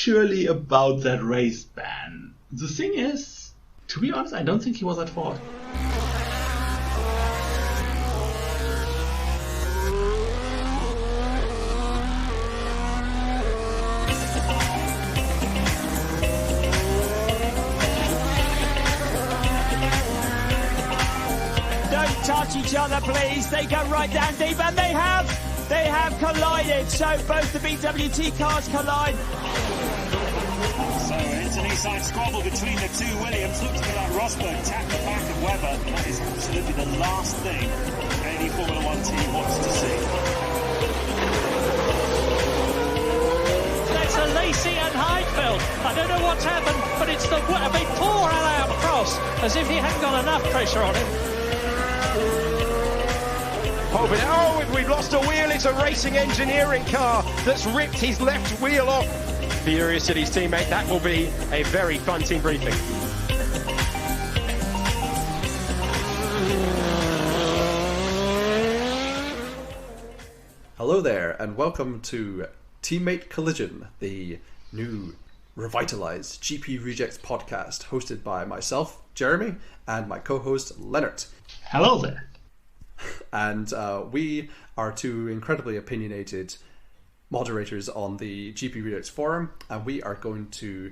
surely about that race ban. The thing is, to be honest, I don't think he was at fault. Don't touch each other, please. They go right down deep, and they have collided. So both the BWT cars collide. So it's an inside squabble between the two Williams. Looks to be like Rosberg tapped the back of Webber. That is absolutely the last thing any Formula One team wants to see. That's Alesi and Heidfeld. I don't know what's happened, but it's the poor Alain Prost, as if he hadn't got enough pressure on him. Oh, we've lost a wheel. It's a racing engineering car that's ripped his left wheel off. Furious at his teammate. That will be a very fun team briefing. Hello there, and welcome to Teammate Collision, the new revitalized GP Rejects podcast, hosted by myself, Jeremy, and my co-host, Lennart. Hello there. And we are two incredibly opinionated moderators on the GP Rejects forum, and we are going to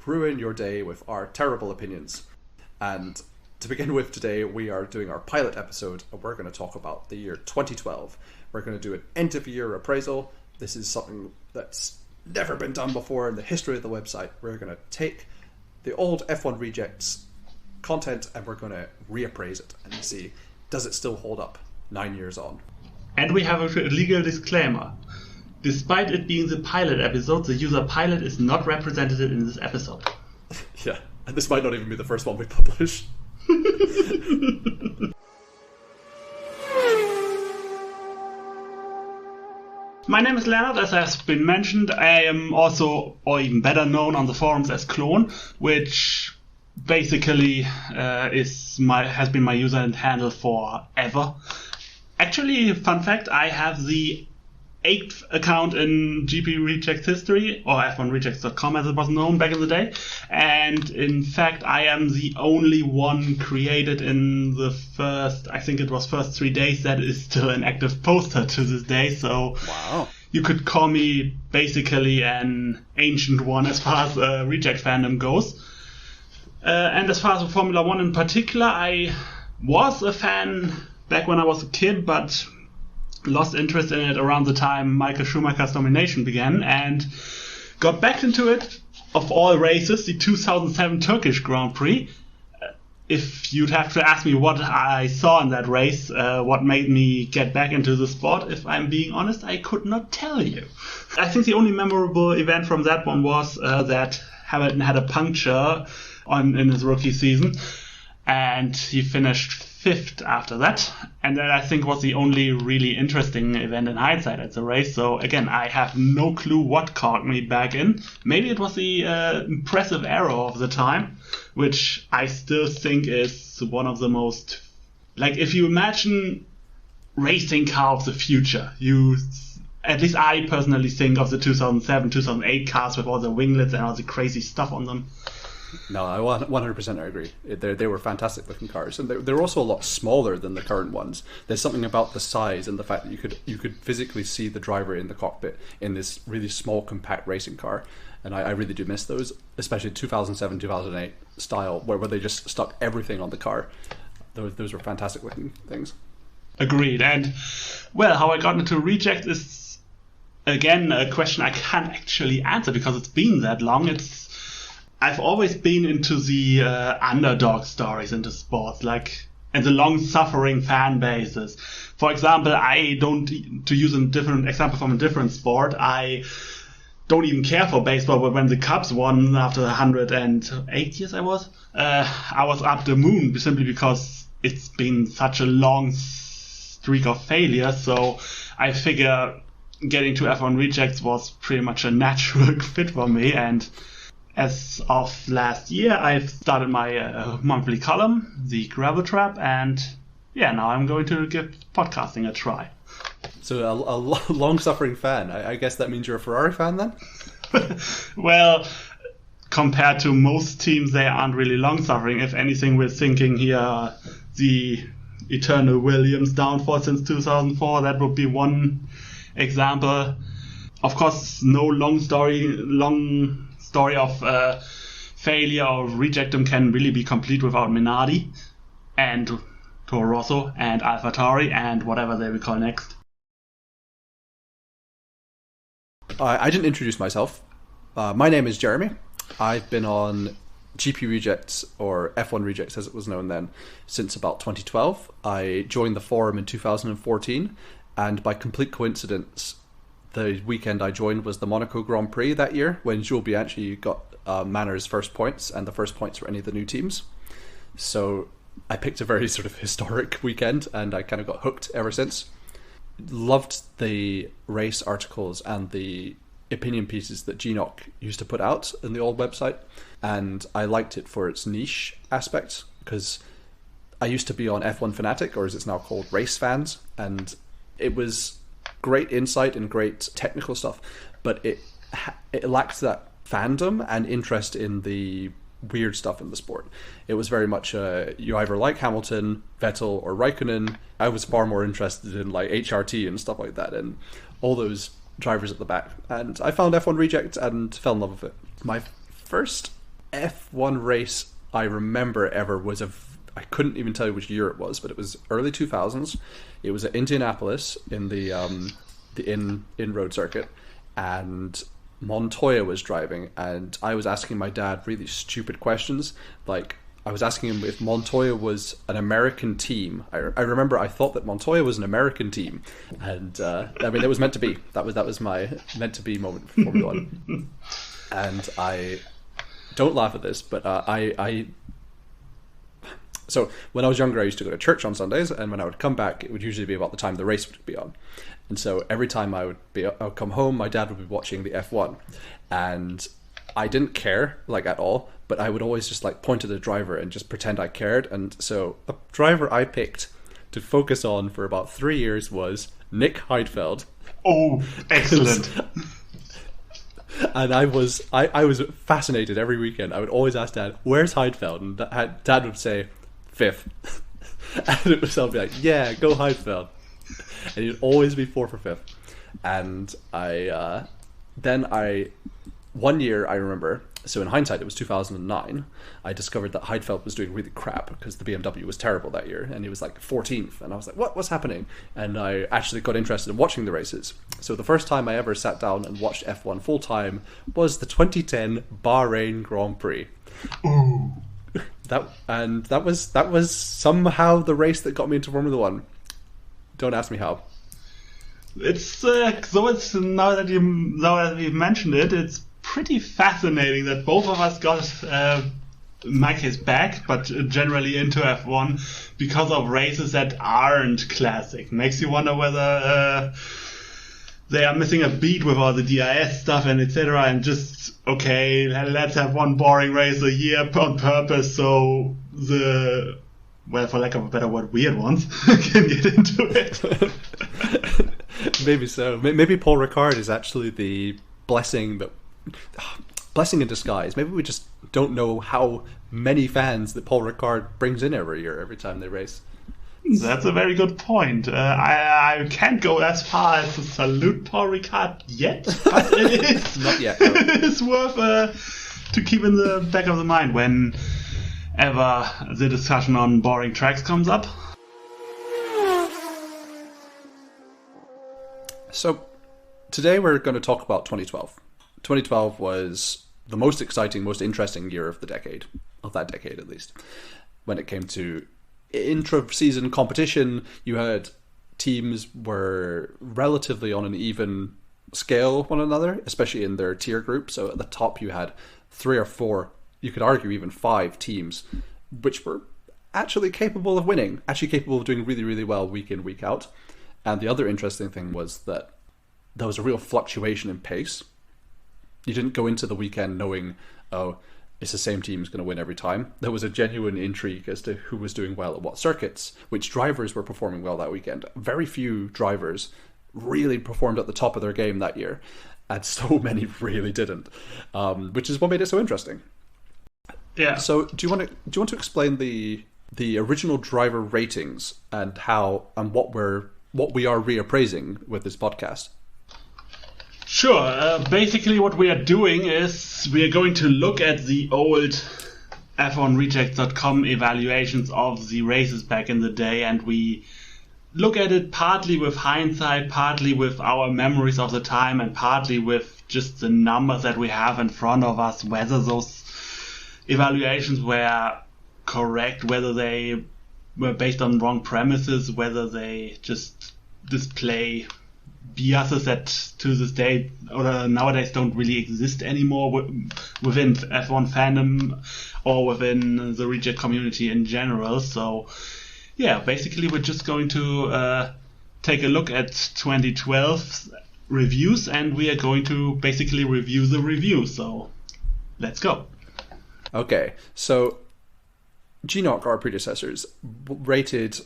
ruin your day with our terrible opinions. And to begin with today, we are doing our pilot episode, and we're going to talk about the year 2012. We're going to do an end-of-year appraisal. This is something that's never been done before in the history of the website. We're going to take the old F1 Rejects content and we're going to reappraise it and see, does it still hold up 9 years on? And we have a legal disclaimer. Despite it being the pilot episode, the user pilot is not represented in this episode. Yeah, and this might not even be the first one we publish. My name is Lennart, as has been mentioned. I am also, or even better known on the forums as Clone, which basically has been my user and handle forever. Actually, fun fact, I have the 8th account in GP Rejects history, or F1Rejects.com as it was known back in the day. And in fact, I am the only one created in the first 3 days that is still an active poster to this day. So wow. You could call me basically an ancient one as far as Reject fandom goes. And as far as Formula One in particular, I was a fan back when I was a kid, but lost interest in it around the time Michael Schumacher's domination began, and got back into it, of all races, the 2007 Turkish Grand Prix. If you'd have to ask me what I saw in that race, what made me get back into the sport, if I'm being honest, I could not tell you. I think the only memorable event from that one was that Hamilton had a puncture in his rookie season, and he finished 5th after that, and that I think was the only really interesting event in hindsight at the race. So again, I have no clue what caught me back in. Maybe it was the impressive aero of the time, which I still think is one of the most, like, if you imagine racing car of the future, at least I personally think of the 2007, 2008 cars with all the winglets and all the crazy stuff on them. No, I 100% agree. They were fantastic looking cars, and they're also a lot smaller than the current ones. There's something about the size and the fact that you could physically see the driver in the cockpit in this really small, compact racing car, and I really do miss those, especially 2007, 2008 style, where they just stuck everything on the car. Those were fantastic looking things. Agreed. And well, how I got into Reject is again a question I can't actually answer because it's been that long. I've always been into the underdog stories into sports, and the long-suffering fan bases. For example, to use a different example from a different sport, I don't even care for baseball, but when the Cubs won after 108 years I was up the moon simply because it's been such a long streak of failure. So I figure getting to F1 Rejects was pretty much a natural fit for me, and as of last year, I've started my monthly column, The Gravel Trap, and now I'm going to give podcasting a try. So a long-suffering fan. I guess that means you're a Ferrari fan then? Well, compared to most teams, they aren't really long-suffering. If anything, we're thinking here the eternal Williams downfall since 2004. That would be one example. Of course, no long story of failure or rejectdom can really be complete without Minardi and Toro Rosso and AlphaTauri and whatever they will call next. I didn't introduce myself. My name is Jeremy. I've been on GP Rejects, or F1 Rejects as it was known then, since about 2012. I joined the forum in 2014, and by complete coincidence, the weekend I joined was the Monaco Grand Prix that year, when Jules Bianchi got Mannor's first points, and the first points for any of the new teams. So I picked a very sort of historic weekend, and I kind of got hooked ever since. Loved the race articles and the opinion pieces that Genoc used to put out in the old website, and I liked it for its niche aspect, because I used to be on F1 Fanatic, or as it's now called, Race Fans, and it was great insight and great technical stuff, but it lacked that fandom and interest in the weird stuff in the sport. It was very much you either like Hamilton, Vettel, or Raikkonen. I was far more interested in like HRT and stuff like that, and all those drivers at the back. And I found F1 Reject and fell in love with it. My first F1 race I remember ever was I couldn't even tell you which year it was, but it was early 2000s. It was at Indianapolis in the in-road circuit, and Montoya was driving, and I was asking my dad really stupid questions. Like, I was asking him if Montoya was an American team. I remember I thought that Montoya was an American team, and I mean, it was meant to be. That was my meant to be moment for Formula One. And I don't laugh at this, but so when I was younger, I used to go to church on Sundays, and when I would come back, it would usually be about the time the race would be on. And so every time I would come home, my dad would be watching the F1, and I didn't care, like, at all, but I would always just like point at the driver and just pretend I cared. And so a driver I picked to focus on for about 3 years was Nick Heidfeld. Oh, excellent. And I was fascinated every weekend. I would always ask Dad, "Where's Heidfeld?" And Dad would say, "Fifth." And it was, I'll be like, "Yeah, go Heidfeld." And he'd always be 4 for 5th. And one year I remember, so in hindsight it was 2009, I discovered that Heidfeld was doing really crap because the BMW was terrible that year, and he was like 14th, and I was like, what's happening? And I actually got interested in watching the races. So the first time I ever sat down and watched F1 full time was the 2010 Bahrain Grand Prix. Ooh. That was somehow the race that got me into Formula One. Don't ask me how. It's now that we've mentioned it, it's pretty fascinating that both of us got Mikey's back, but generally into F1 because of races that aren't classic. Makes you wonder whether they are missing a beat with all the DIS stuff and etc. And just, okay, let's have one boring race a year on purpose so the, well, for lack of a better word, weird ones can get into it. Maybe so. Maybe Paul Ricard is actually the blessing in disguise. Maybe we just don't know how many fans that Paul Ricard brings in every year, every time they race. That's a very good point. I can't go as far as to salute Paul Ricard yet, but it is not yet. No. It's worth to keep in the back of the mind whenever the discussion on boring tracks comes up. So today we're going to talk about 2012. 2012 was the most exciting, most interesting year of that decade at least. When it came to intra-season competition, you had teams were relatively on an even scale with one another, especially in their tier group. So at the top you had 3 or 4, you could argue even 5 teams, which were actually capable of winning, actually capable of doing really, really well week in, week out. And the other interesting thing was that there was a real fluctuation in pace. You didn't go into the weekend knowing, oh, it's the same team's going to win every time. There was a genuine intrigue as to who was doing well at what circuits, which drivers were performing well that weekend. Very few drivers really performed at the top of their game that year. and so many really didn't, which is what made it so interesting. Yeah. So do you want to explain the original driver ratings and what we are reappraising with this podcast? Sure. Basically, what we are doing is we are going to look at the old F1rejects.com evaluations of the races back in the day, and we look at it partly with hindsight, partly with our memories of the time, and partly with just the numbers that we have in front of us, whether those evaluations were correct, whether they were based on wrong premises, whether they just display biases that to this day or nowadays don't really exist anymore within F1 fandom or within the reject community in general. So yeah, basically we're just going to take a look at 2012's reviews, and we are going to basically review the review. So let's go. Okay, so GNOC, our predecessors, rated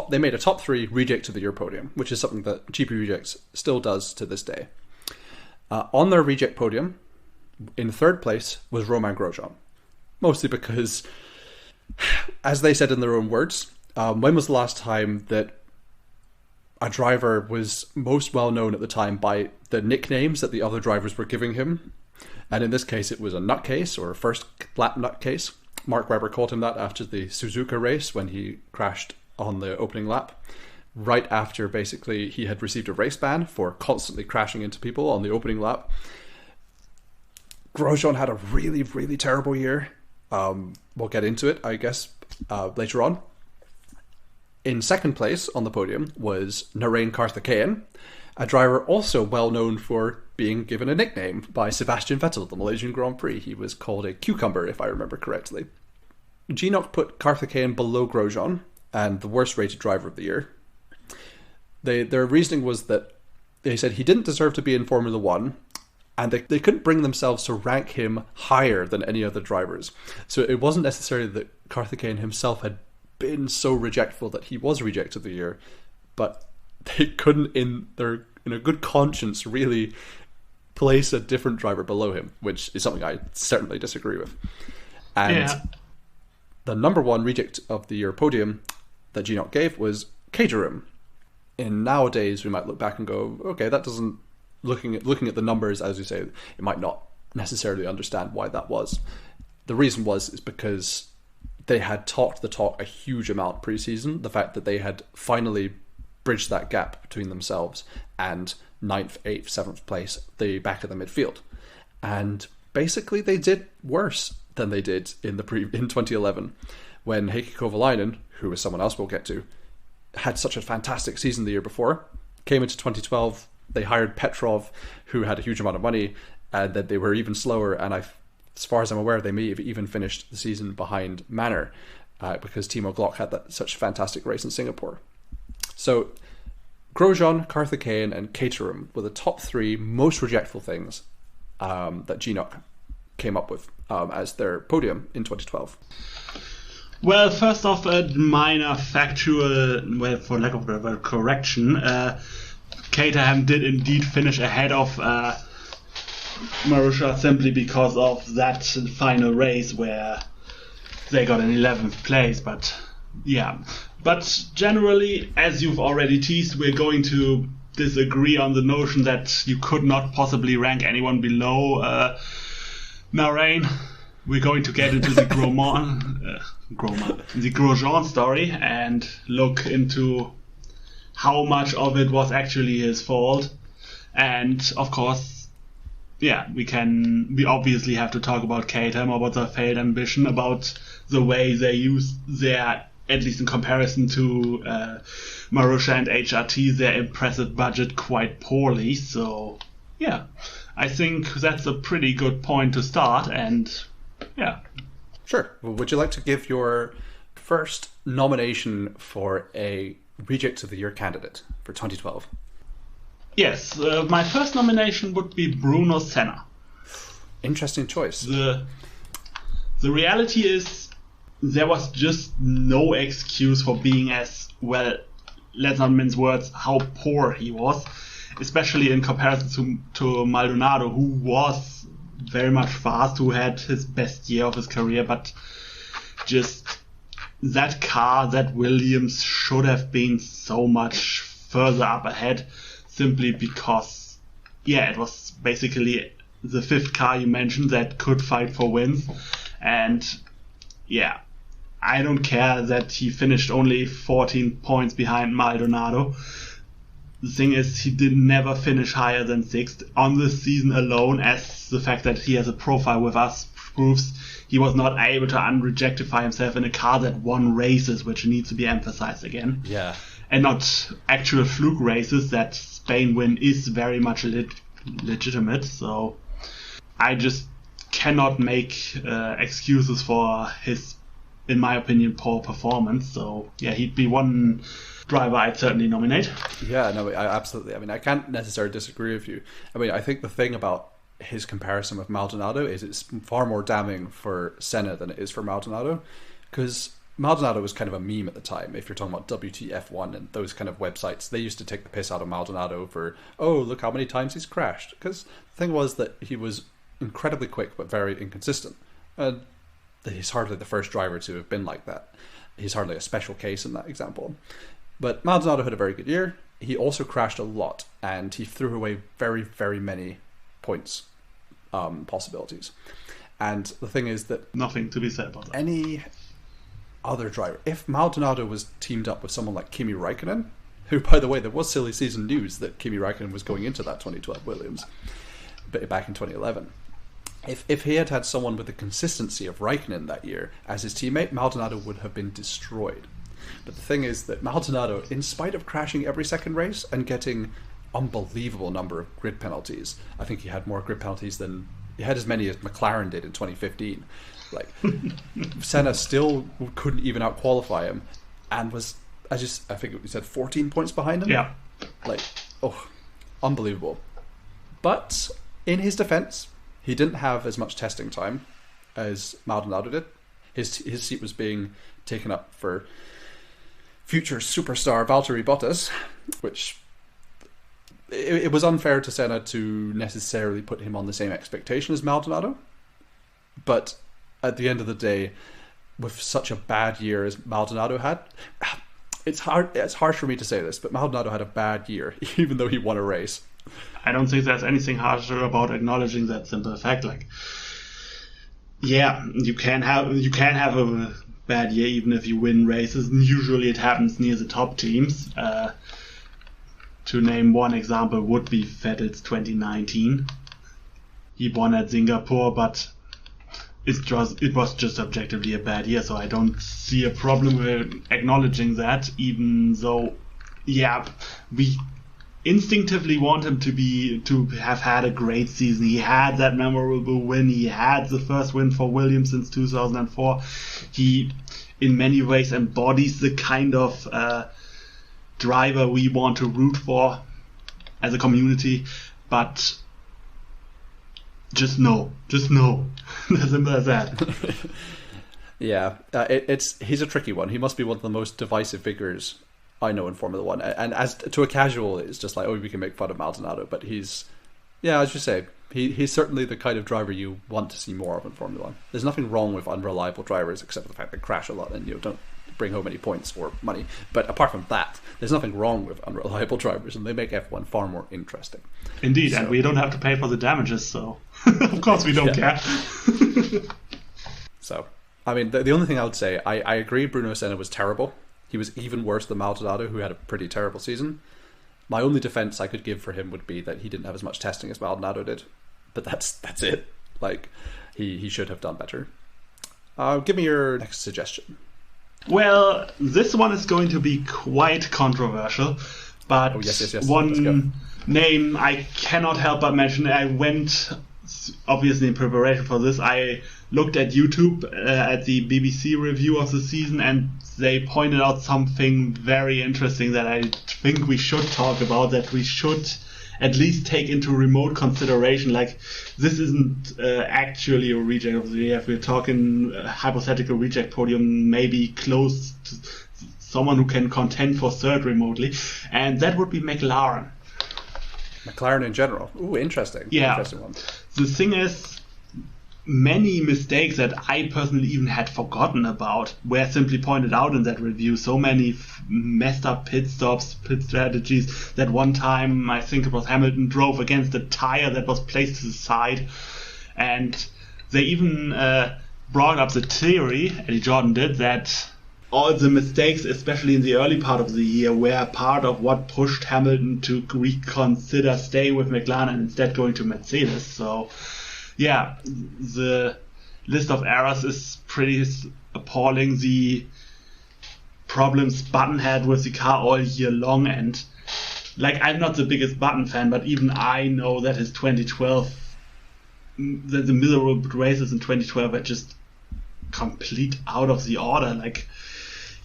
they made a top 3 Reject of the Year podium, which is something that GP Rejects still does to this day. On their Reject podium, in 3rd place was Romain Grosjean, mostly because, as they said in their own words, when was the last time that a driver was most well known at the time by the nicknames that the other drivers were giving him? And in this case, it was a nutcase, or a first lap nutcase. Mark Webber called him that after the Suzuka race when he crashed on the opening lap, right after basically he had received a race ban for constantly crashing into people on the opening lap. Grosjean had a really, really terrible year. We'll get into it, I guess, later on. In 2nd place on the podium was Narain Karthikeyan, a driver also well known for being given a nickname by Sebastian Vettel at the Malaysian Grand Prix. He was called a cucumber, if I remember correctly. GNOC put Karthikeyan below Grosjean and the worst rated driver of the year. Their reasoning was that they said he didn't deserve to be in Formula 1, and they couldn't bring themselves to rank him higher than any other drivers. So it wasn't necessarily that Karthikeyan himself had been so rejectful that he was Reject of the Year, but they couldn't, in a good conscience, really place a different driver below him, which is something I certainly disagree with. And the number 1 Reject of the Year podium that GNOC gave was Caterham. In nowadays, we might look back and go, okay, that doesn't, looking at the numbers, as you say, it might not necessarily understand why that was. The reason is because they had talked the talk a huge amount pre-season, the fact that they had finally bridged that gap between themselves and 9th, 8th, 7th place, the back of the midfield. And basically they did worse than they did in 2011, when Heikki Kovalainen, who is someone else we'll get to, had such a fantastic season the year before. Came into 2012, they hired Petrov, who had a huge amount of money, and that they were even slower, and as far as I'm aware, they may have even finished the season behind Manor, because Timo Glock had such a fantastic race in Singapore. So Grosjean, Karthikeyan and Caterham were the top 3 most rejectful things that GNOC came up with as their podium in 2012. Well, first off, a minor factual, for lack of a correction, Caterham did indeed finish ahead of Marussia simply because of that final race where they got an 11th place, but yeah. But generally, as you've already teased, we're going to disagree on the notion that you could not possibly rank anyone below Narain. We're going to get into the Grosjean story and look into how much of it was actually his fault. And of course, yeah, we obviously have to talk about Caterham, about their failed ambition, about the way they use their, at least in comparison to Marussia and HRT, their impressive budget quite poorly. So yeah, I think that's a pretty good point to start, and yeah. Sure. Well, would you like to give your first nomination for a Reject of the Year candidate for 2012? Yes, my first nomination would be Bruno Senna. Interesting choice. The reality is there was just no excuse for being as, well, let's not mince words, how poor he was. especially in comparison to Maldonado, who was very much fast, who had his best year of his career, but just that car, that Williams, should have been so much further up ahead, simply because, it was basically the fifth car you mentioned that could fight for wins. And I don't care that he finished only 14 points behind Maldonado. The thing is, he did never finish higher than 6th on this season alone, as the fact that he has a profile with us proves. He was not able to unrejectify himself in a car that won races, which needs to be emphasized again. Yeah. And not actual fluke races. That Spain win is very much legitimate. So I just cannot make excuses for his, in my opinion, poor performance. So he'd be one driver I'd certainly nominate. Yeah, no, absolutely. I mean, I can't necessarily disagree with you. I mean, I think the thing about his comparison with Maldonado is it's far more damning for Senna than it is for Maldonado, because Maldonado was kind of a meme at the time. If you're talking about WTF1 and those kind of websites, they used to take the piss out of Maldonado for, oh, look how many times he's crashed. Because the thing was that he was incredibly quick but very inconsistent. And he's hardly the first driver to have been like that. He's hardly a special case in that example. But Maldonado had a very good year. He also crashed a lot, and he threw away very, very many points possibilities. And the thing is that nothing to be said about that. Any other driver, if Maldonado was teamed up with someone like Kimi Räikkönen, who, by the way, there was silly season news that Kimi Räikkönen was going into that 2012 Williams, but back in 2011. If he had had someone with the consistency of Räikkönen that year as his teammate, Maldonado would have been destroyed. But the thing is that Maldonado, in spite of crashing every second race and getting unbelievable number of grid penalties, I think he had more grid penalties than he had as many as McLaren did in 2015. Like Senna still couldn't even out qualify him, and was I think we said 14 points behind him. Yeah, unbelievable. But in his defense, he didn't have as much testing time as Maldonado did. His seat was being taken up for future superstar Valtteri Bottas, which it was unfair to Senna to necessarily put him on the same expectation as Maldonado. But at the end of the day, with such a bad year as Maldonado had, it's harsh for me to say this, but Maldonado had a bad year, even though he won a race. I don't think there's anything harsher about acknowledging that simple fact. Like, you can have a bad year even if you win races, and usually it happens near the top teams. To name one example would be Vettel's 2019. He won at Singapore, but it was just objectively a bad year, so I don't see a problem with acknowledging that, even though, we instinctively want him to have had a great season. He had that memorable win. He had the first win for Williams since 2004. He, in many ways, embodies the kind of driver we want to root for as a community. But just no. As simple as that. He's a tricky one. He must be one of the most divisive figures I know in Formula One, and as to a casual, it's just like, we can make fun of Maldonado, but he's, as you say, he's certainly the kind of driver you want to see more of in Formula One. There's nothing wrong with unreliable drivers, except for the fact they crash a lot and don't bring home any points or money. But apart from that, there's nothing wrong with unreliable drivers, and they make F1 far more interesting. Indeed, and we don't have to pay for the damages, so of course we don't care. So, I mean, the only thing I would say, I agree Bruno Senna was terrible. He was even worse than Maldonado, who had a pretty terrible season. My only defense I could give for him would be that he didn't have as much testing as Maldonado did. But that's it. Like, he should have done better. Give me your next suggestion. Well, this one is going to be quite controversial, but yes. One name I cannot help but mention. I went, obviously in preparation for this, I looked at YouTube at the BBC review of the season, and they pointed out something very interesting that I think we should talk about, that we should at least take into remote consideration. Like, this isn't actually a reject of the year. We're talking hypothetical reject podium, maybe close to someone who can contend for third remotely, and that would be McLaren. McLaren in general. Ooh, interesting. Yeah. Interesting one. The thing is, many mistakes that I personally even had forgotten about were simply pointed out in that review. So many messed up pit stops, pit strategies. That one time, I think it was Hamilton, drove against a tire that was placed to the side. And they even brought up the theory, Eddie Jordan did, that all the mistakes, especially in the early part of the year, were part of what pushed Hamilton to reconsider staying with McLaren and instead going to Mercedes. So, yeah, the list of errors is pretty appalling. The problems Button had with the car all year long, and like, I'm not the biggest Button fan, but even I know that his 2012, the miserable races in 2012 were just complete out of the order. Like,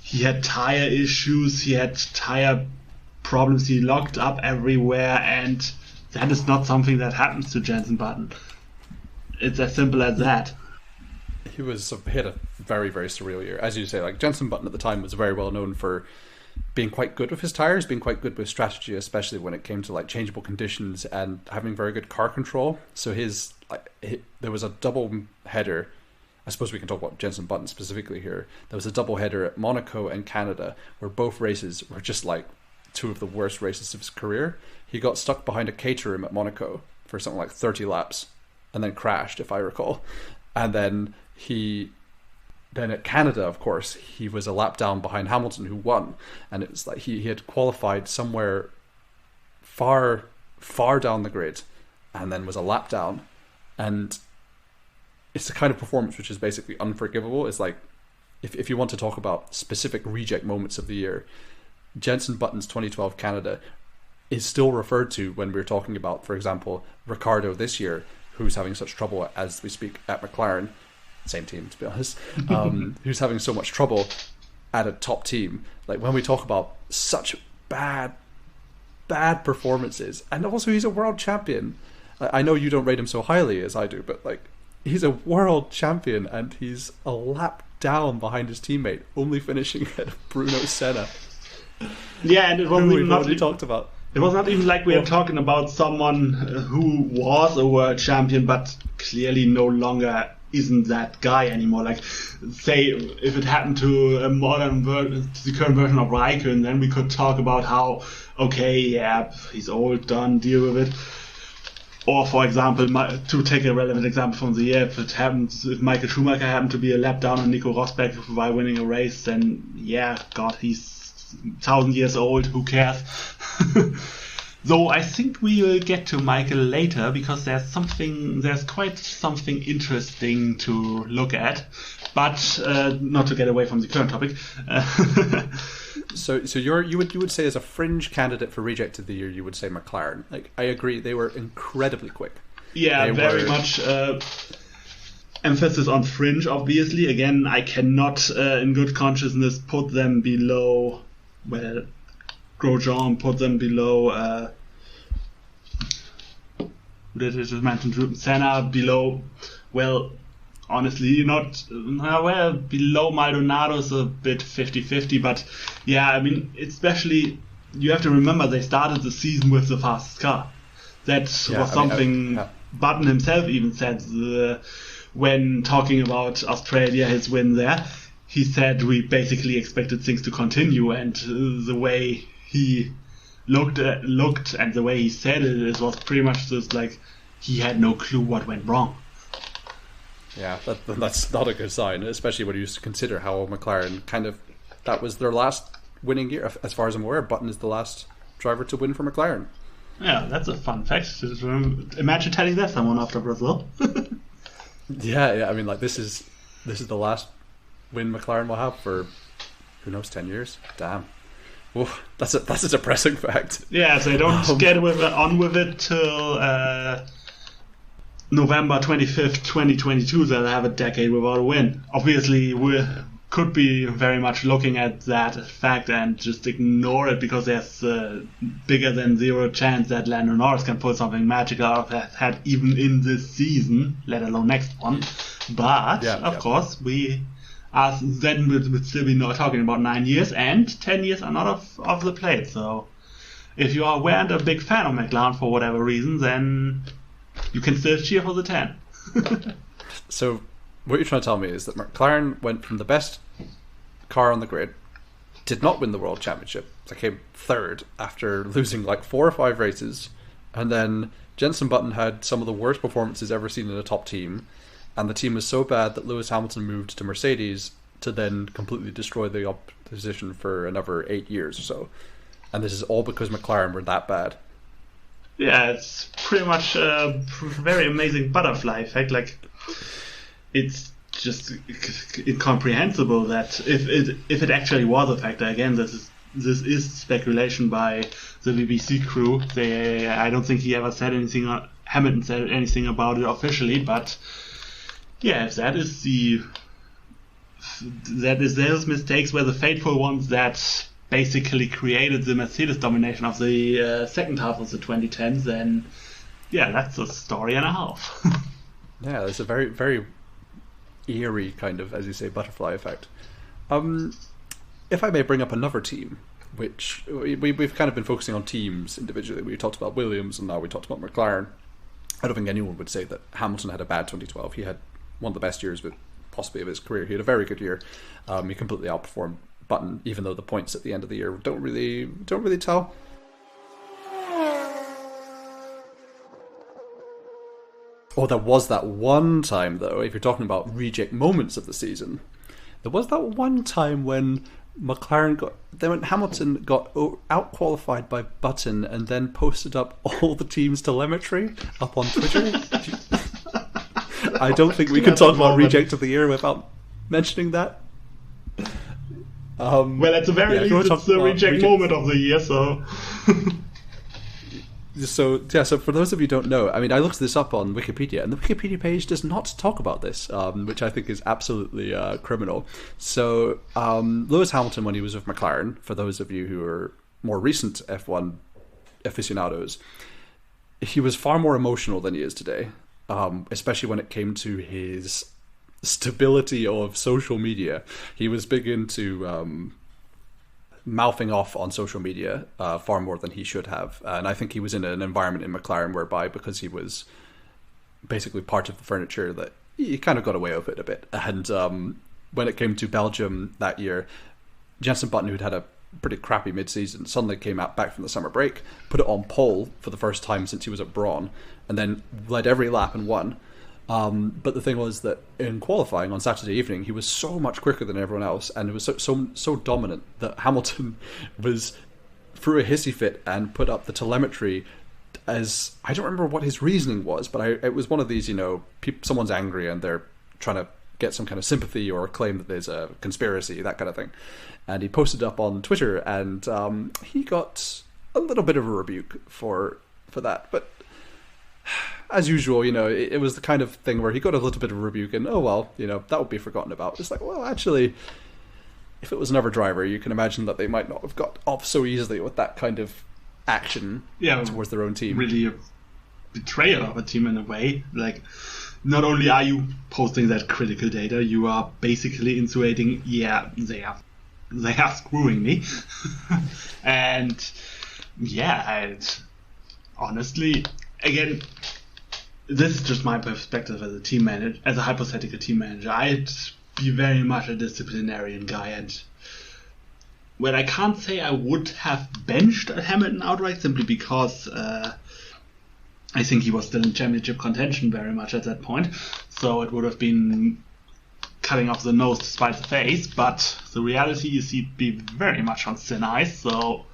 he had tire issues, he had tire problems, he locked up everywhere, and that is not something that happens to Jenson Button. It's as simple as that. He had a very, very surreal year. As you say, like, Jenson Button at the time was very well known for being quite good with his tires, being quite good with strategy, especially when it came to like changeable conditions and having very good car control. So there was a double header. I suppose we can talk about Jenson Button specifically here. There was a double header at Monaco and Canada where both races were just like two of the worst races of his career. He got stuck behind a Caterham at Monaco for something like 30 laps and then crashed, if I recall. And then at Canada, of course, he was a lap down behind Hamilton, who won. And it's like he had qualified somewhere far, far down the grid and then was a lap down. And it's the kind of performance which is basically unforgivable. It's like, if you want to talk about specific reject moments of the year, Jenson Button's 2012 Canada is still referred to when we're talking about, for example, Ricciardo this year, who's having such trouble as we speak at McLaren. Same team, to be honest, who's having so much trouble at a top team. Like, when we talk about such bad performances, and also he's a world champion. I know you don't rate him so highly as I do, but like, he's a world champion and he's a lap down behind his teammate, only finishing ahead of Bruno Senna. Yeah, and it wasn't even already talked about. It was not even like we are talking about someone who was a world champion, but clearly no longer isn't that guy anymore. Like, say, if it happened to a modern version, the current version of Raikkonen, then we could talk about how, okay, yeah, he's old, done, deal with it. Or, for example, to take a relevant example from the year, if Michael Schumacher happened to be a lap down on Nico Rosberg while winning a race, then yeah, God, he's 1,000 years old, who cares? Though I think we will get to Michael later, because there's quite something interesting to look at, but not to get away from the current topic. So you would say, as a fringe candidate for reject of the year, you would say McLaren. Like, I agree, they were incredibly quick. Yeah, very much emphasis on fringe, obviously. Again, I cannot, in good consciousness, put them below, well, Grosjean, put them below, who did I just mention? Senna, below, well, honestly, below Maldonado's a bit 50-50, but yeah, I mean, especially, you have to remember they started the season with the fastest car. That was something Button himself even said when talking about Australia, his win there. He said we basically expected things to continue, and the way he looked and the way he said it was pretty much just like he had no clue what went wrong. Yeah, that's not a good sign, especially when you consider how McLaren that was their last winning year. As far as I'm aware, Button is the last driver to win for McLaren. Yeah, that's a fun fact. Imagine telling that someone after Brazil. Yeah, I mean, like, this is the last win McLaren will have for, who knows, 10 years? Damn. Oof, that's a depressing fact. Yeah, so they don't get on with it till November 25th, 2022. They'll have a decade without a win. Obviously, we could be very much looking at that fact and just ignore it, because there's bigger than zero chance that Lando Norris can pull something magical out of that hat even in this season, let alone next one. But, of course, we are then would still be not talking about 9 years, and 10 years are not off the plate. So, if you weren't a big fan of McLaren for whatever reason, then you can still cheer for the 10. So what you're trying to tell me is that McLaren went from the best car on the grid, did not win the World Championship, they came third after losing like 4 or 5 races, and then Jenson Button had some of the worst performances ever seen in a top team, and the team was so bad that Lewis Hamilton moved to Mercedes to then completely destroy the opposition for another 8 years or so. And this is all because McLaren were that bad. Yeah, it's pretty much a very amazing butterfly effect. Like, it's just incomprehensible that if it actually was a factor. Again, this is speculation by the BBC crew. I don't think he ever said anything. Hamilton said anything about it officially, but yeah, if that is those mistakes were the fateful ones that basically created the Mercedes domination of the second half of the 2010s, then yeah, that's a story and a half. Yeah, there's a very, very eerie kind of, as you say, butterfly effect. If I may bring up another team, which we've kind of been focusing on teams individually. We talked about Williams and now we talked about McLaren. I don't think anyone would say that Hamilton had a bad 2012. He had one of the best years possibly of his career. He had a very good year. He completely outperformed Button, even though the points at the end of the year don't really tell. Oh, there was that one time though, if you're talking about reject moments of the season, there was that one time when Hamilton got out-qualified by Button and then posted up all the team's telemetry up on Twitter. I don't think we can talk about reject of the year without mentioning that. Well, at the very least, it's the reject moment of the year, so... So for those of you who don't know, I mean, I looked this up on Wikipedia, and the Wikipedia page does not talk about this, which I think is absolutely criminal. So Lewis Hamilton, when he was with McLaren, for those of you who are more recent F1 aficionados, he was far more emotional than he is today, especially when it came to his stability of social media. He was big into mouthing off on social media far more than he should have, and I think he was in an environment in McLaren whereby, because he was basically part of the furniture, that he kind of got away with it a bit. And when it came to Belgium that year, Jenson Button, who'd had a pretty crappy mid-season, suddenly came back from the summer break, put it on pole for the first time since he was at Braun, and then led every lap and won. But the thing was that in qualifying on Saturday evening, he was so much quicker than everyone else, and it was so dominant that Hamilton threw a hissy fit and put up the telemetry as, I don't remember what his reasoning was, but it was one of these, someone's angry and they're trying to get some kind of sympathy or claim that there's a conspiracy, that kind of thing. And he posted up on Twitter, and he got a little bit of a rebuke for that, but as usual, it was the kind of thing where he got a little bit of a rebuke and, that would be forgotten about. It's like, well, actually, if it was another driver, you can imagine that they might not have got off so easily with that kind of action towards their own team. Really a betrayal of a team in a way. Like, not only are you posting that critical data, you are basically insinuating, they are screwing me. And, honestly, again, this is just my perspective as a team manager, as a hypothetical team manager. I'd be very much a disciplinarian guy, and well, I can't say I would have benched Hamilton outright, simply because I think he was still in championship contention very much at that point, so it would have been cutting off the nose to spite the face, but the reality is he'd be very much on thin ice, so...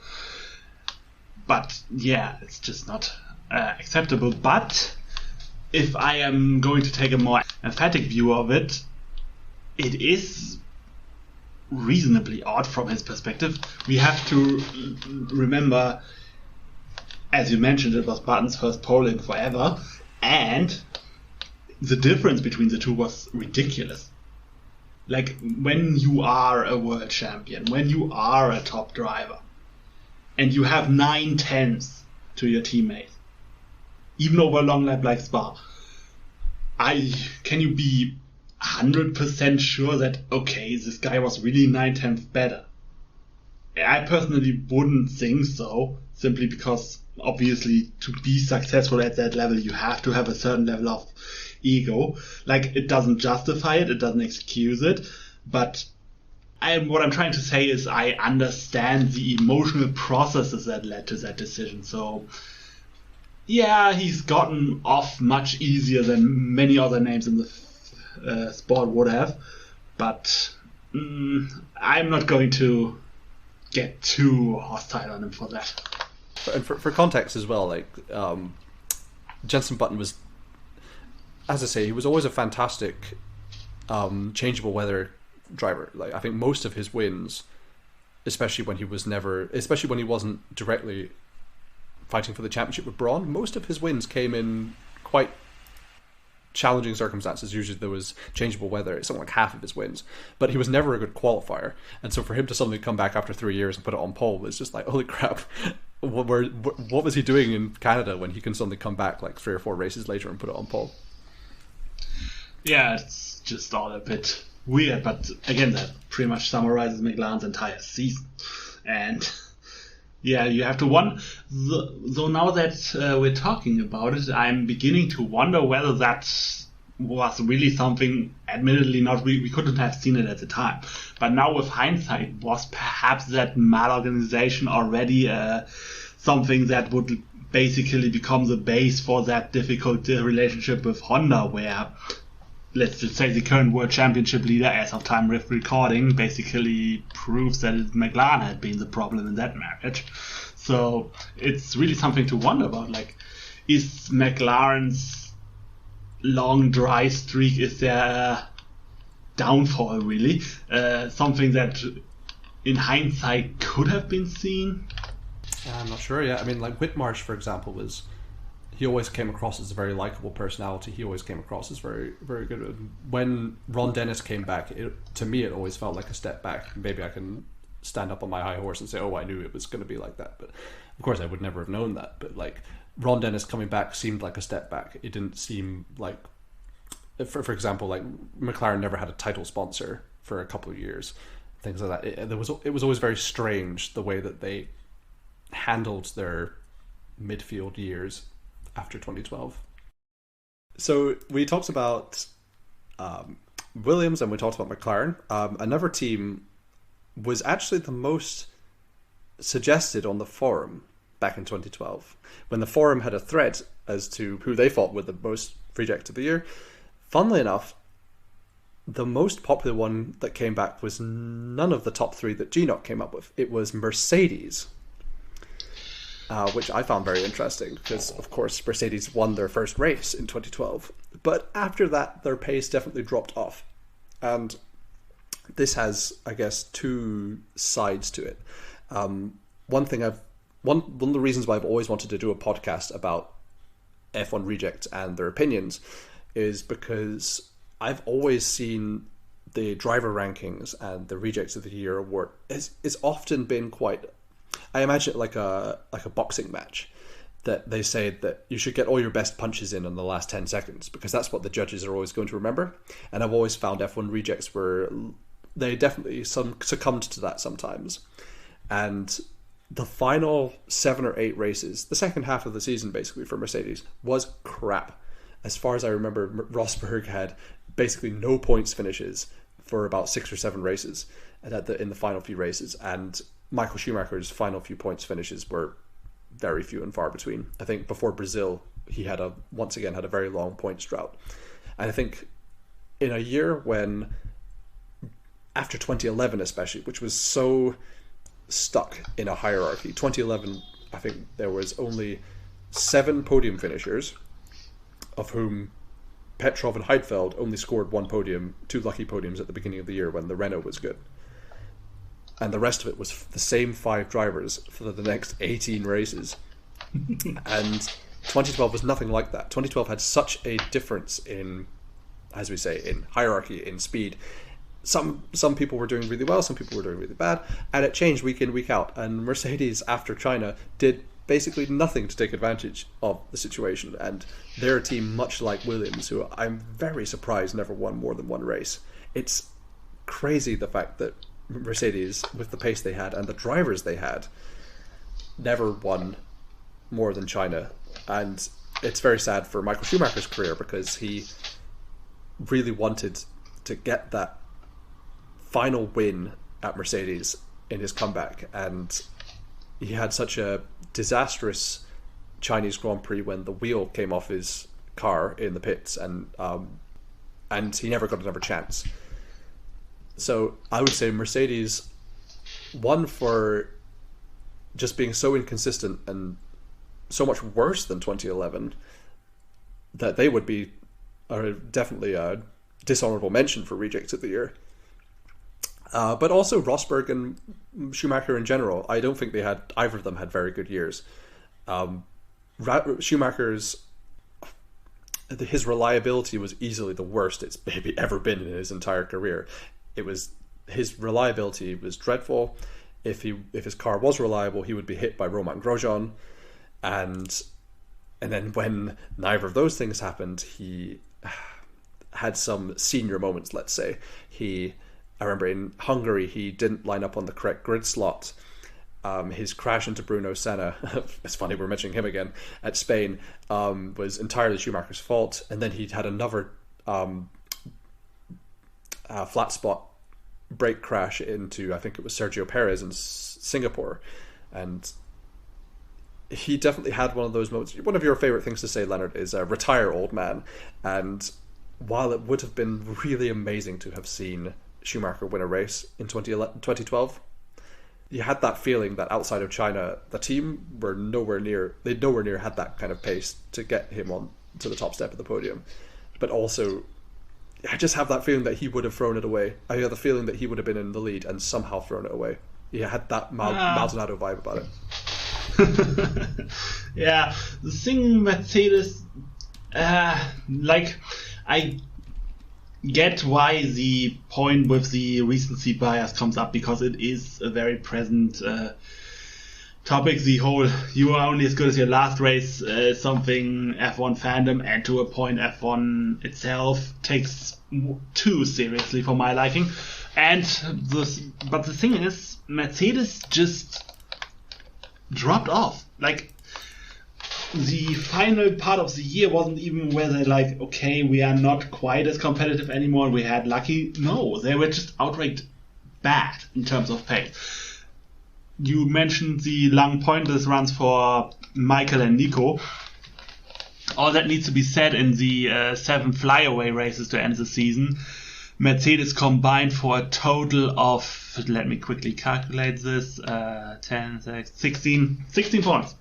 But, yeah, it's just not acceptable. But if I am going to take a more emphatic view of it, it is reasonably odd from his perspective. We have to remember, as you mentioned, it was Button's first pole in forever, and the difference between the two was ridiculous. Like, when you are a world champion, when you are a top driver, and you have 9/10 to your teammates, even over a long lap like Spa, can you be 100% sure that, okay, this guy was really 9/10 better? I personally wouldn't think so, simply because obviously to be successful at that level, you have to have a certain level of ego. Like, it doesn't justify it, it doesn't excuse it, but what I'm trying to say is I understand the emotional processes that led to that decision. So, yeah, he's gotten off much easier than many other names in the sport would have, but I'm not going to get too hostile on him for that. And for context as well, like, Jenson Button was, as I say, he was always a fantastic changeable weather driver. Like, I think most of his wins, especially when he wasn't directly fighting for the championship with Braun, most of his wins came in quite challenging circumstances. Usually there was changeable weather. It's something like half of his wins, but he was never a good qualifier. And so for him to suddenly come back after 3 years and put it on pole was just like, holy crap, what was he doing in Canada when he can suddenly come back like 3 or 4 races later and put it on pole? Yeah, it's just all a bit weird, but again, that pretty much summarizes McLaren's entire season. And yeah, you have to wonder. So now that we're talking about it, I'm beginning to wonder whether that was really something. Admittedly, we couldn't have seen it at the time, but now with hindsight, was perhaps that malorganization already something that would basically become the base for that difficult relationship with Honda, where, let's just say, the current world championship leader, as of time of recording, basically proves that McLaren had been the problem in that marriage. So it's really something to wonder about. Like, is McLaren's long dry streak, is there a downfall really? Something that in hindsight could have been seen? I'm not sure yet. I mean, like Whitmarsh, for example, he always came across as a very likable personality. He always came across as very, very good. When Ron Dennis came back, to me, it always felt like a step back. Maybe I can stand up on my high horse and say, oh, I knew it was going to be like that. But of course, I would never have known that. But like, Ron Dennis coming back seemed like a step back. It didn't seem like, for example, like McLaren never had a title sponsor for a couple of years. Things like that. It was always very strange the way that they handled their midfield years after 2012. So we talked about Williams and we talked about McLaren. Another team was actually the most suggested on the forum back in 2012, when the forum had a thread as to who they thought were the most reject of the year. Funnily enough, the most popular one that came back was none of the top 3 that GNOC came up with. It was Mercedes. Which I found very interesting because, of course, Mercedes won their first race in 2012. But after that, their pace definitely dropped off. And this has, I guess, 2 sides to it. One of the reasons why I've always wanted to do a podcast about F1 rejects and their opinions is because I've always seen the driver rankings and the rejects of the year award is often been quite, I imagine it like a boxing match, that they say that you should get all your best punches in the last 10 seconds because that's what the judges are always going to remember. And I've always found F1 rejects where they definitely succumbed to that sometimes. And the final 7 or 8 races, the second half of the season basically for Mercedes, was crap. As far as I remember, Rosberg had basically no points finishes for about 6 or 7 races in the final few races, and Michael Schumacher's final few points finishes were very few and far between. I think before Brazil, he had once again had a very long points drought. And I think in a year when, after 2011 especially, which was so stuck in a hierarchy, 2011, I think there was only 7 podium finishers, of whom Petrov and Heidfeld only scored 1 podium, 2 lucky podiums at the beginning of the year when the Renault was good. And the rest of it was the same 5 drivers for the next 18 races. And 2012 was nothing like that. 2012 had such a difference in, as we say, in hierarchy, in speed. Some people were doing really well, some people were doing really bad, and it changed week in, week out. And Mercedes, after China, did basically nothing to take advantage of the situation. And they're a team much like Williams, who I'm very surprised never won more than 1 race. It's crazy the fact that Mercedes, with the pace they had and the drivers they had, never won more than China. And it's very sad for Michael Schumacher's career because he really wanted to get that final win at Mercedes in his comeback, and he had such a disastrous Chinese Grand Prix when the wheel came off his car in the pits, and he never got another chance. So I would say Mercedes won for just being so inconsistent and so much worse than 2011 that they would be definitely a dishonorable mention for rejects of the year. But also Rosberg and Schumacher in general, I don't think either of them had very good years. Schumacher's his reliability was easily the worst it's maybe ever been in his entire career. His reliability was dreadful. If his car was reliable, he would be hit by Romain Grosjean, and then when neither of those things happened, he had some senior moments. Let's say I remember in Hungary he didn't line up on the correct grid slot. His crash into Bruno Senna, it's funny we're mentioning him again, at Spain, was entirely Schumacher's fault. And then he had another flat spot brake crash into, I think it was Sergio Perez in Singapore. And he definitely had one of those moments. One of your favorite things to say, Lennart, is retire, old man. And while it would have been really amazing to have seen Schumacher win a race in 2012, you had that feeling that outside of China, the team were nowhere near had that kind of pace to get him on to the top step of the podium. But also, I just have that feeling that he would have thrown it away. I had the feeling that he would have been in the lead and somehow thrown it away. He had that Maldonado vibe about it. Yeah, the thing Mercedes, I get why the point with the recency bias comes up, because it is a very present topic. The whole "you are only as good as your last race" is something F1 fandom, and to a point F1 itself, takes too seriously for my liking. But the thing is, Mercedes just dropped off. The final part of the year wasn't even where they're like, okay, we are not quite as competitive anymore, we had lucky. No, they were just outright bad in terms of pace. You mentioned the long pointless runs for Michael and Nico. All that needs to be said, in the 7 flyaway races to end the season, Mercedes combined for a total of, let me quickly calculate this, 16 points.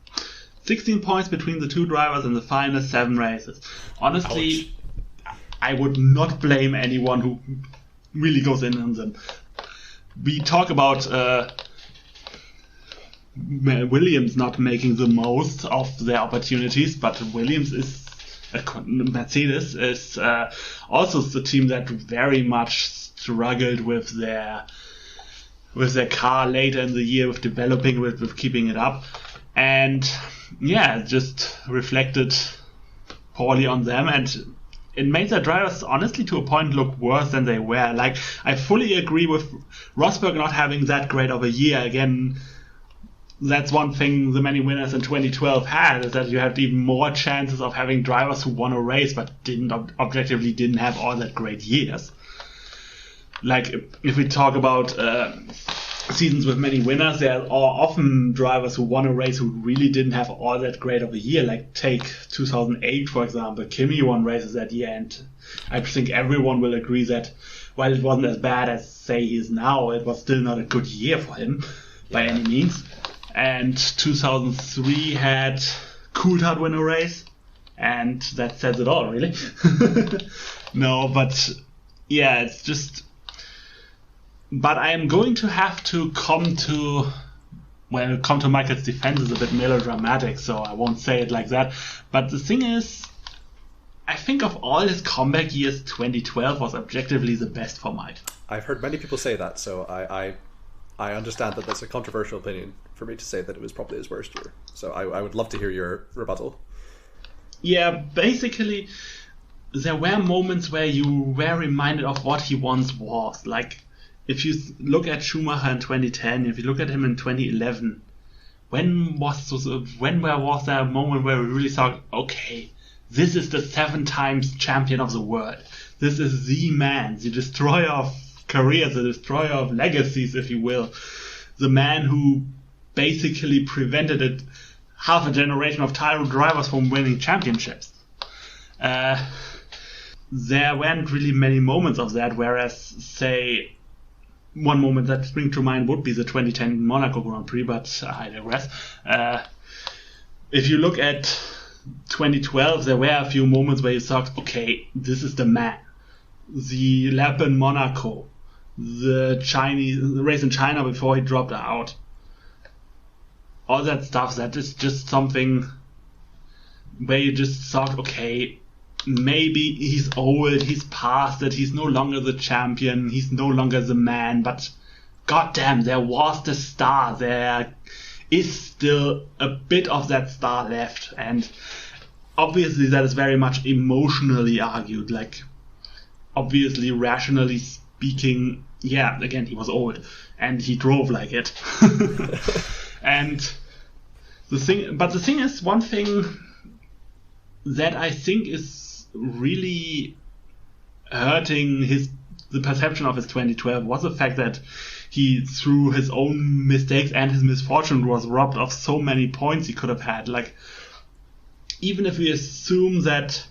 16 points between the two drivers in the final 7 races. Honestly, ouch. I would not blame anyone who really goes in on them. We talk about Williams not making the most of their opportunities, but Mercedes is also the team that very much struggled with their car later in the year, with developing, with keeping it up. And yeah, it just reflected poorly on them, and it made their drivers, honestly, to a point, look worse than they were. I fully agree with Rosberg not having that great of a year. Again, that's one thing the many winners in 2012 had, is that you had even more chances of having drivers who won a race but objectively didn't have all that great years. If we talk about seasons with many winners, there are often drivers who won a race who really didn't have all that great of a year. Take 2008, for example. Kimi won races that year, and I think everyone will agree that while it wasn't as bad as, say, he is now, it was still not a good year for him by any means. And 2003 had Coulthard win a race, and that says it all, really. No, but yeah, it's just... But I am going to have to come to Michael's defense is a bit melodramatic, so I won't say it like that. But the thing is, I think of all his comeback years, 2012 was objectively the best for Mike. I've heard many people say that, so I understand that that's a controversial opinion for me to say that it was probably his worst year. So I would love to hear your rebuttal. Yeah, basically, there were moments where you were reminded of what he once was. If you look at Schumacher in 2010, if you look at him in 2011, when was there a moment where we really thought, okay, this is the 7 times champion of the world. This is the man, the destroyer of careers, the destroyer of legacies, if you will. The man who basically prevented half a generation of title drivers from winning championships. There weren't really many moments of that, whereas, say, one moment that springs to mind would be the 2010 Monaco Grand Prix, but I digress. If you look at 2012, there were a few moments where you thought, okay, this is the man. The lap in Monaco, the race in China before he dropped out. All that stuff, that is just something where you just thought, okay, maybe he's old, he's past it, he's no longer the champion, he's no longer the man, but goddamn, there was the star, there is still a bit of that star left, and obviously that is very much emotionally argued, like, obviously, rationally speaking, yeah, again, he was old, and he drove like it. And the thing is, one thing that I think is really hurting the perception of his 2012 was the fact that he, through his own mistakes and his misfortune, was robbed of so many points he could have had. Like, even if we assume that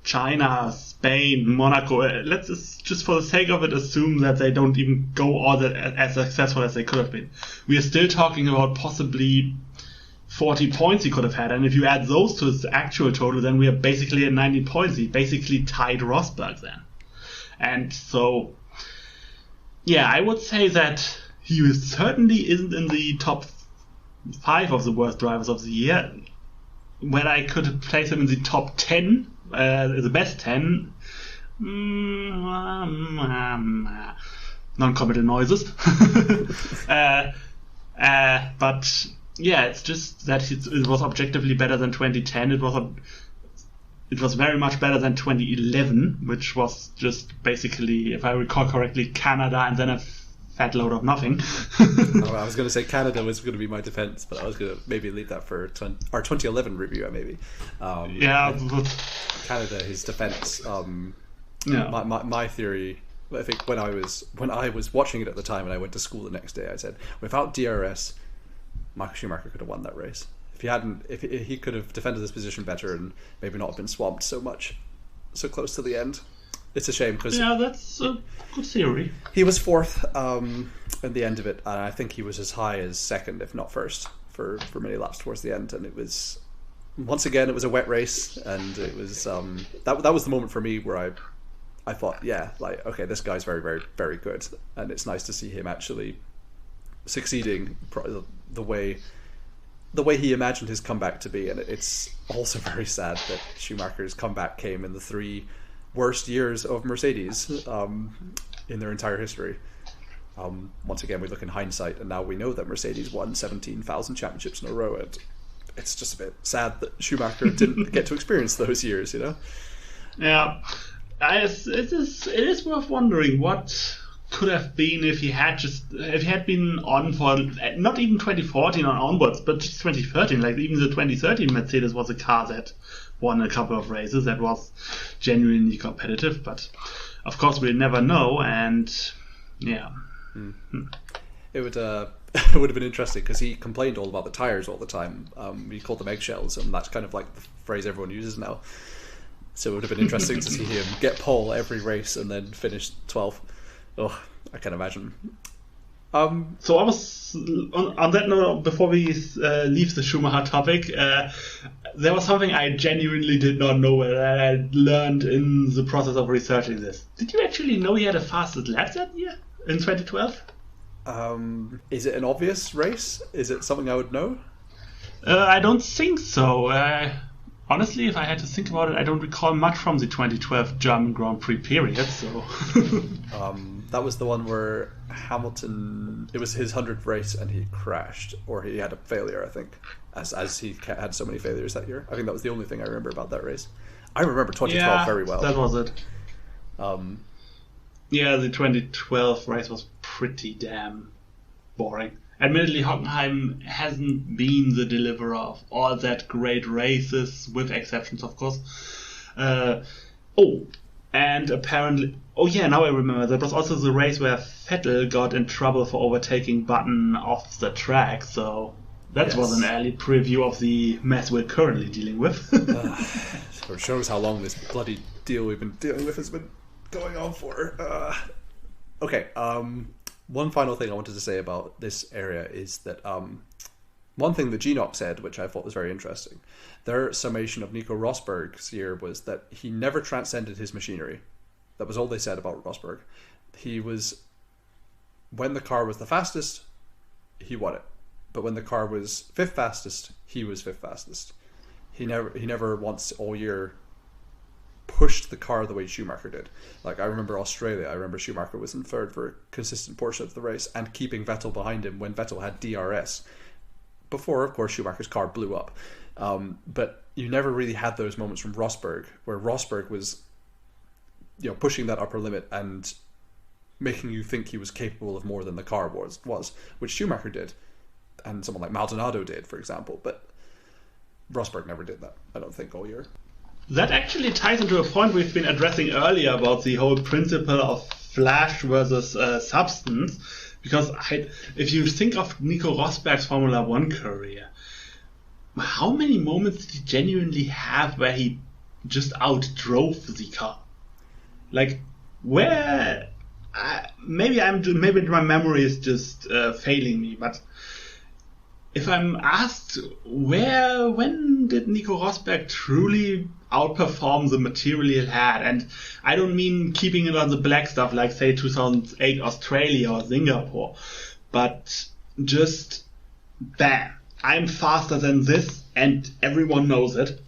China, Spain, Monaco, let's just for the sake of it assume that they don't even go all that as successful as they could have been. We are still talking about possibly 40 points he could have had, and if you add those to his actual total, then we are basically at 90 points. He basically tied Rosberg then. And so, yeah, I would say that he certainly isn't in the top 5 of the worst drivers of the year. When I could place him in the top 10, the best 10, non-committal noises. But yeah, it's just that it was objectively better than 2010. It was very much better than 2011, which was just basically, if I recall correctly, Canada and then a fat load of nothing. I was going to say Canada was going to be my defense, but I was going to maybe leave that for our 2011 review, maybe. Canada, his defense. My theory, I think when I was watching it at the time and I went to school the next day, I said, without DRS, Michael Schumacher could have won that race. If he could have defended his position better and maybe not have been swamped so close to the end. It's a shame because that's a good theory. He was 4th at the end of it, and I think he was as high as 2nd, if not 1st, for many laps towards the end. And it was, once again, it was a wet race, and it was that was the moment for me where I thought, yeah, like, okay, this guy's very, very, very good, and it's nice to see him actually succeeding the way he imagined his comeback to be. And it's also very sad that Schumacher's comeback came in the 3 worst years of Mercedes in their entire history. Once again, we look in hindsight, and now we know that Mercedes won 17,000 championships in a row, and it's just a bit sad that Schumacher didn't get to experience those years, you know? Yeah. It is worth wondering what could have been if he had been on for not even 2014 on onwards, but just 2013. Like, even the 2013 Mercedes was a car that won a couple of races that was genuinely competitive, but of course we'll never know. And yeah, it would have been interesting because he complained all about the tires all the time. He called them eggshells, and that's kind of like the phrase everyone uses now. So it would have been interesting to see him get pole every race and then finish 12th. Oh, I can imagine. So I was on that note, before we leave the Schumacher topic, there was something I genuinely did not know that I learned in the process of researching this. Did you actually know he had a fastest lap that year in 2012? Is it an obvious race? Is it something I would know? I don't think so. Honestly, if I had to think about it, I don't recall much from the 2012 German Grand Prix period. So that was the one where Hamilton, it was his 100th race and he crashed, or he had a failure, I think, as he had so many failures that year. I think that was the only thing I remember about that race. I remember 2012 very well. That was it. The 2012 race was pretty damn boring. admittedly, Hockenheim hasn't been the deliverer of all that great races, with exceptions, of course. And apparently... Oh yeah, now I remember. That was also the race where Vettel got in trouble for overtaking Button off the track, so that was an early preview of the mess we're currently dealing with. So it shows how long this bloody deal we've been dealing with has been going on for. Okay, one final thing I wanted to say about this area is that one thing that Ginox said, which I thought was very interesting, their summation of Nico Rosberg's year was that he never transcended his machinery. That was all they said about Rosberg. He was, when the car was the fastest, he won it. But when the car was fifth fastest, he was fifth fastest. He never once all year pushed the car the way Schumacher did. Like, I remember Australia. I remember Schumacher was in third for a consistent portion of the race and keeping Vettel behind him when Vettel had DRS. Before, of course, Schumacher's car blew up. But you never really had those moments from Rosberg, where Rosberg was, pushing that upper limit and making you think he was capable of more than the car was, which Schumacher did, and someone like Maldonado did, for example. But Rosberg never did that, I don't think, all year. That actually ties into a point we've been addressing earlier about the whole principle of flash versus substance. Because if you think of Nico Rosberg's Formula One career, how many moments did he genuinely have where he just outdrove the car? Like, where? Maybe my memory is just failing me, but if I'm asked when did Nico Rosberg truly outperform the material he had, and I don't mean keeping it on the black stuff like, say, 2008 Australia or Singapore, but just bam, I'm faster than this and everyone knows it.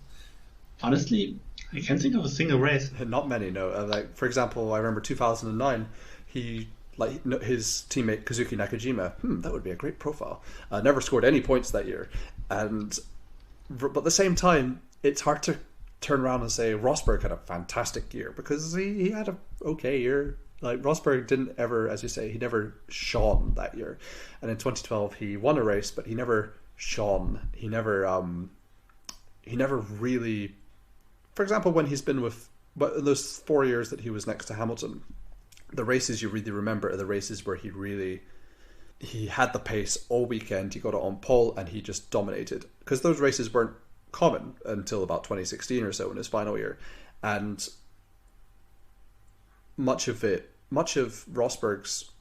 Honestly, I can't think of a single race. Not many, no. Like, for example, I remember 2009, his teammate Kazuki Nakajima, that would be a great profile, never scored any points that year. But at the same time, it's hard to turn around and say Rosberg had a fantastic year, because he had an okay year. Like, Rosberg didn't ever, as you say, he never shone that year. And in 2012, he won a race, but he never shone. He never really... For example, when he's been with... But in those 4 years that he was next to Hamilton, the races you really remember are the races where he had the pace all weekend, he got it on pole, and he just dominated. Because those races weren't common until about 2016 or so in his final year. And much of Rosberg's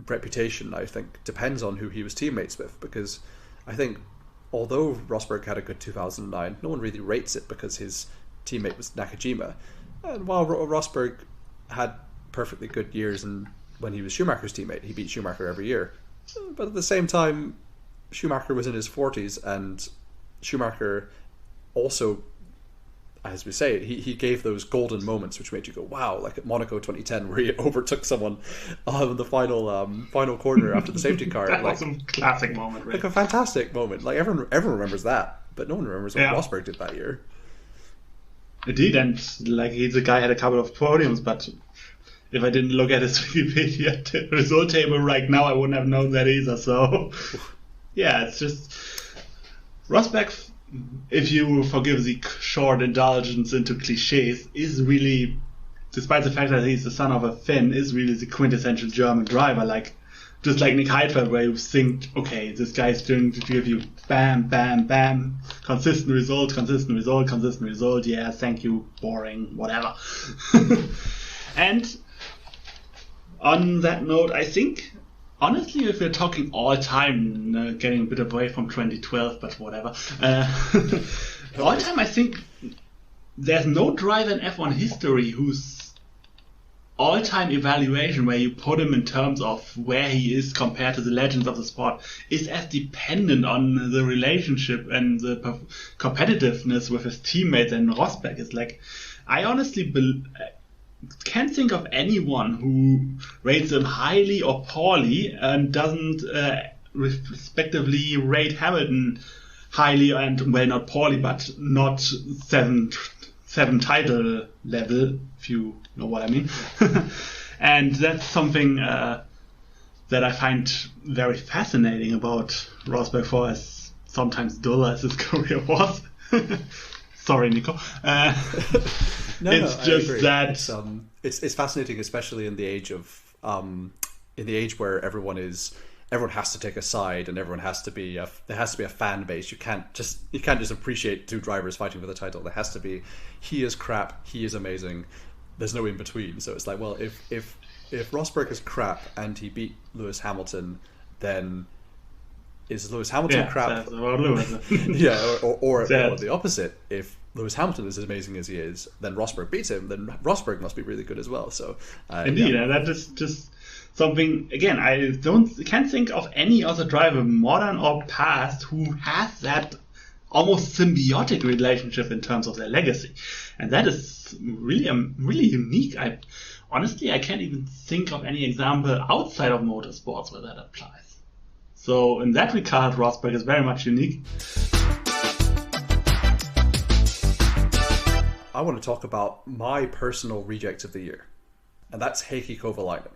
reputation, I think, depends on who he was teammates with, because I think although Rosberg had a good 2009, no one really rates it because his teammate was Nakajima. And while Rosberg had perfectly good years, and when he was Schumacher's teammate, he beat Schumacher every year. But at the same time, Schumacher was in his 40s, and Schumacher also, as we say, he gave those golden moments which made you go, wow, like at Monaco 2010 where he overtook someone on the final corner after the safety car. That was a classic moment, right? Like a fantastic moment. Like everyone remembers that, but no one remembers what Rosberg did that year. Indeed, and like the guy had a couple of podiums, but if I didn't look at his Wikipedia result table right now, I wouldn't have known that either. So yeah, it's just Rosberg, if you forgive the short indulgence into cliches, is really, despite the fact that he's the son of a Finn, is really the quintessential German driver. Like, just like Nick Heidfeld, where you think, okay, this guy's going to give you bam, bam, bam, consistent result, yeah, thank you, boring, whatever. And on that note, I think, honestly, if we're talking all time, getting a bit away from 2012, but whatever, all time, I think there's no driver in F1 history whose all-time evaluation, where you put him in terms of where he is compared to the legends of the sport, is as dependent on the relationship and the competitiveness with his teammates and Rosberg is. Like, I honestly can't think of anyone who rates him highly or poorly and doesn't respectively rate Hamilton highly and, well, not poorly, but not seven title level, if you know what I mean. And that's something that I find very fascinating about Rosberg for as sometimes dull as his career was. Sorry, Nico. It's just that it's fascinating, especially in the age of where everyone has to take a side and everyone has to be there has to be a fan base. You can't just appreciate two drivers fighting for the title. There has to be, he is crap, he is amazing. There's no in between. So it's like, well, if Rosberg is crap and he beat Lewis Hamilton, then is Lewis Hamilton crap? Yeah, or the opposite. If Lewis Hamilton is as amazing as he is, then Rosberg beats him, then Rosberg must be really good as well. So indeed, and that is just something, again, I can't think of any other driver, modern or past, who has that almost symbiotic relationship in terms of their legacy. And that is really unique. Honestly, I can't even think of any example outside of motorsports where that applies. So in that regard, Rosberg is very much unique. I want to talk about my personal reject of the year, and that's Heikki Kovalainen.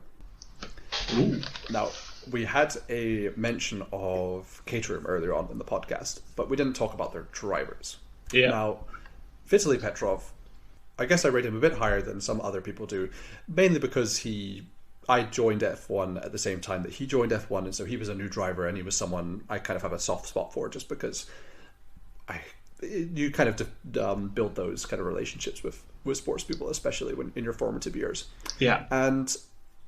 Ooh. Now, we had a mention of Caterham earlier on in the podcast, but we didn't talk about their drivers. Yeah. Now, Vitaly Petrov, I guess I rate him a bit higher than some other people do, mainly because I joined F1 at the same time that he joined F1, and so he was a new driver, and he was someone I kind of have a soft spot for, just because you kind of build those kind of relationships with sports people, especially when in your formative years. Yeah. And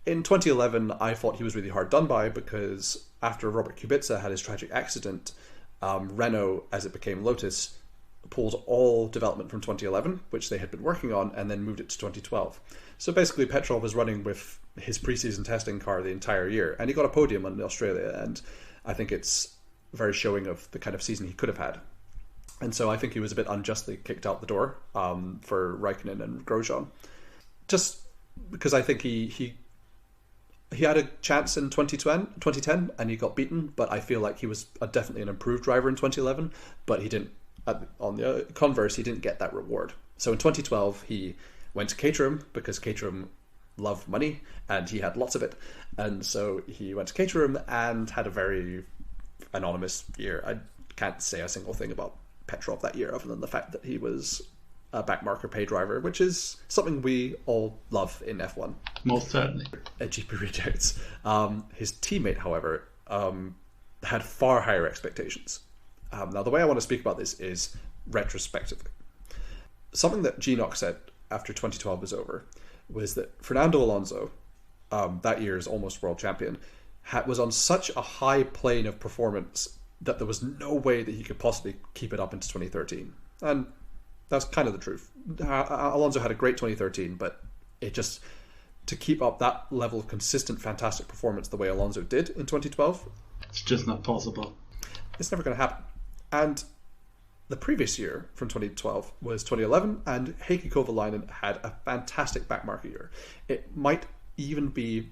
in 2011, I thought he was really hard done by, because after Robert Kubica had his tragic accident, Renault, as it became Lotus, pulled all development from 2011, which they had been working on, and then moved it to 2012. So basically, Petrov was running with his preseason testing car the entire year, and he got a podium in Australia, and I think it's very showing of the kind of season he could have had. And so I think he was a bit unjustly kicked out the door for Raikkonen and Grosjean, just because I think he had a chance in 2010 and he got beaten, but I feel like he was definitely an improved driver in 2011, but he didn't, on the converse, he didn't get that reward. So in 2012, he went to Caterham because Caterham love money and he had lots of it, and so he went to Caterham and had a very anonymous year. I can't say a single thing about Petrov that year other than the fact that he was a backmarker pay driver, which is something we all love in F1. Most certainly. At GP Rejects. His teammate, however, had far higher expectations. Now, the way I want to speak about this is retrospectively. Something that Ginox said after 2012 was over was that Fernando Alonso, that year's almost world champion, was on such a high plane of performance that there was no way that he could possibly keep it up into 2013. And that's kind of the truth. Alonso had a great 2013, but it just, to keep up that level of consistent, fantastic performance the way Alonso did in 2012, it's just not possible. It's never going to happen. And the previous year from 2012 was 2011, and Heikki Kovalainen had a fantastic backmarker year. It might even be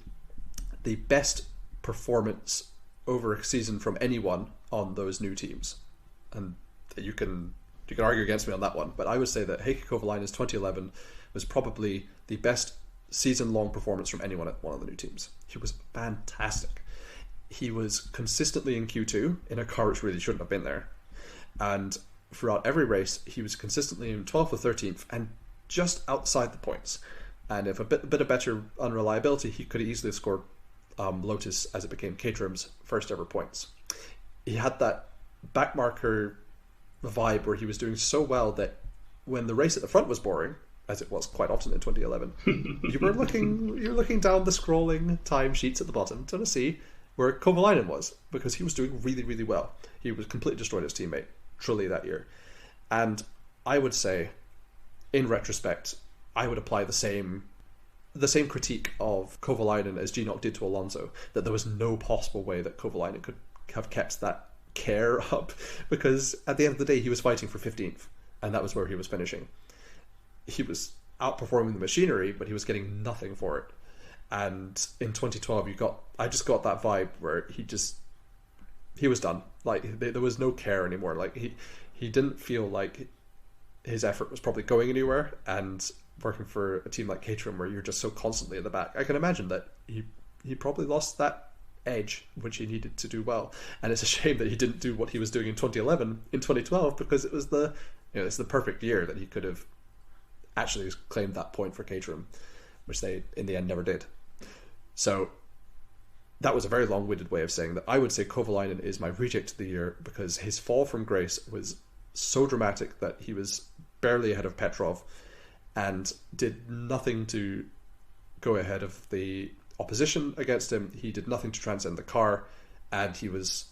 the best performance over a season from anyone on those new teams. And you can argue against me on that one, but I would say that Heikki Kovalainen's 2011 was probably the best season-long performance from anyone at one of the new teams. He was fantastic. He was consistently in Q2 in a car which really shouldn't have been there, and throughout every race he was consistently in 12th or 13th and just outside the points. And if a bit of better unreliability, he could easily score Lotus, as it became Caterham's first ever points. He had that backmarker vibe where he was doing so well that when the race at the front was boring, as it was quite often in 2011, you're looking down the scrolling time sheets at the bottom to see where Kovalainen was, because he was doing really, really well. He was completely destroyed his teammate Trulli that year. And I would say, in retrospect, I would apply the same critique of Kovalainen as Ginox did to Alonso, that there was no possible way that Kovalainen could have kept that care up, because at the end of the day he was fighting for 15th, and that was where he was finishing. He was outperforming the machinery, but he was getting nothing for it. And in 2012 I just got that vibe where he was done. Like, there was no care anymore. Like, he didn't feel like his effort was probably going anywhere, and working for a team like Caterham where you're just so constantly in the back, I can imagine that he probably lost that edge which he needed to do well. And it's a shame that he didn't do what he was doing in 2011 in 2012, because it was it's the perfect year that he could have actually claimed that point for Caterham, which they in the end never did. So that was a very long-winded way of saying that I would say Kovalainen is my reject of the year, because his fall from grace was so dramatic that he was barely ahead of Petrov and did nothing to go ahead of the opposition against him. He did nothing to transcend the car, and he was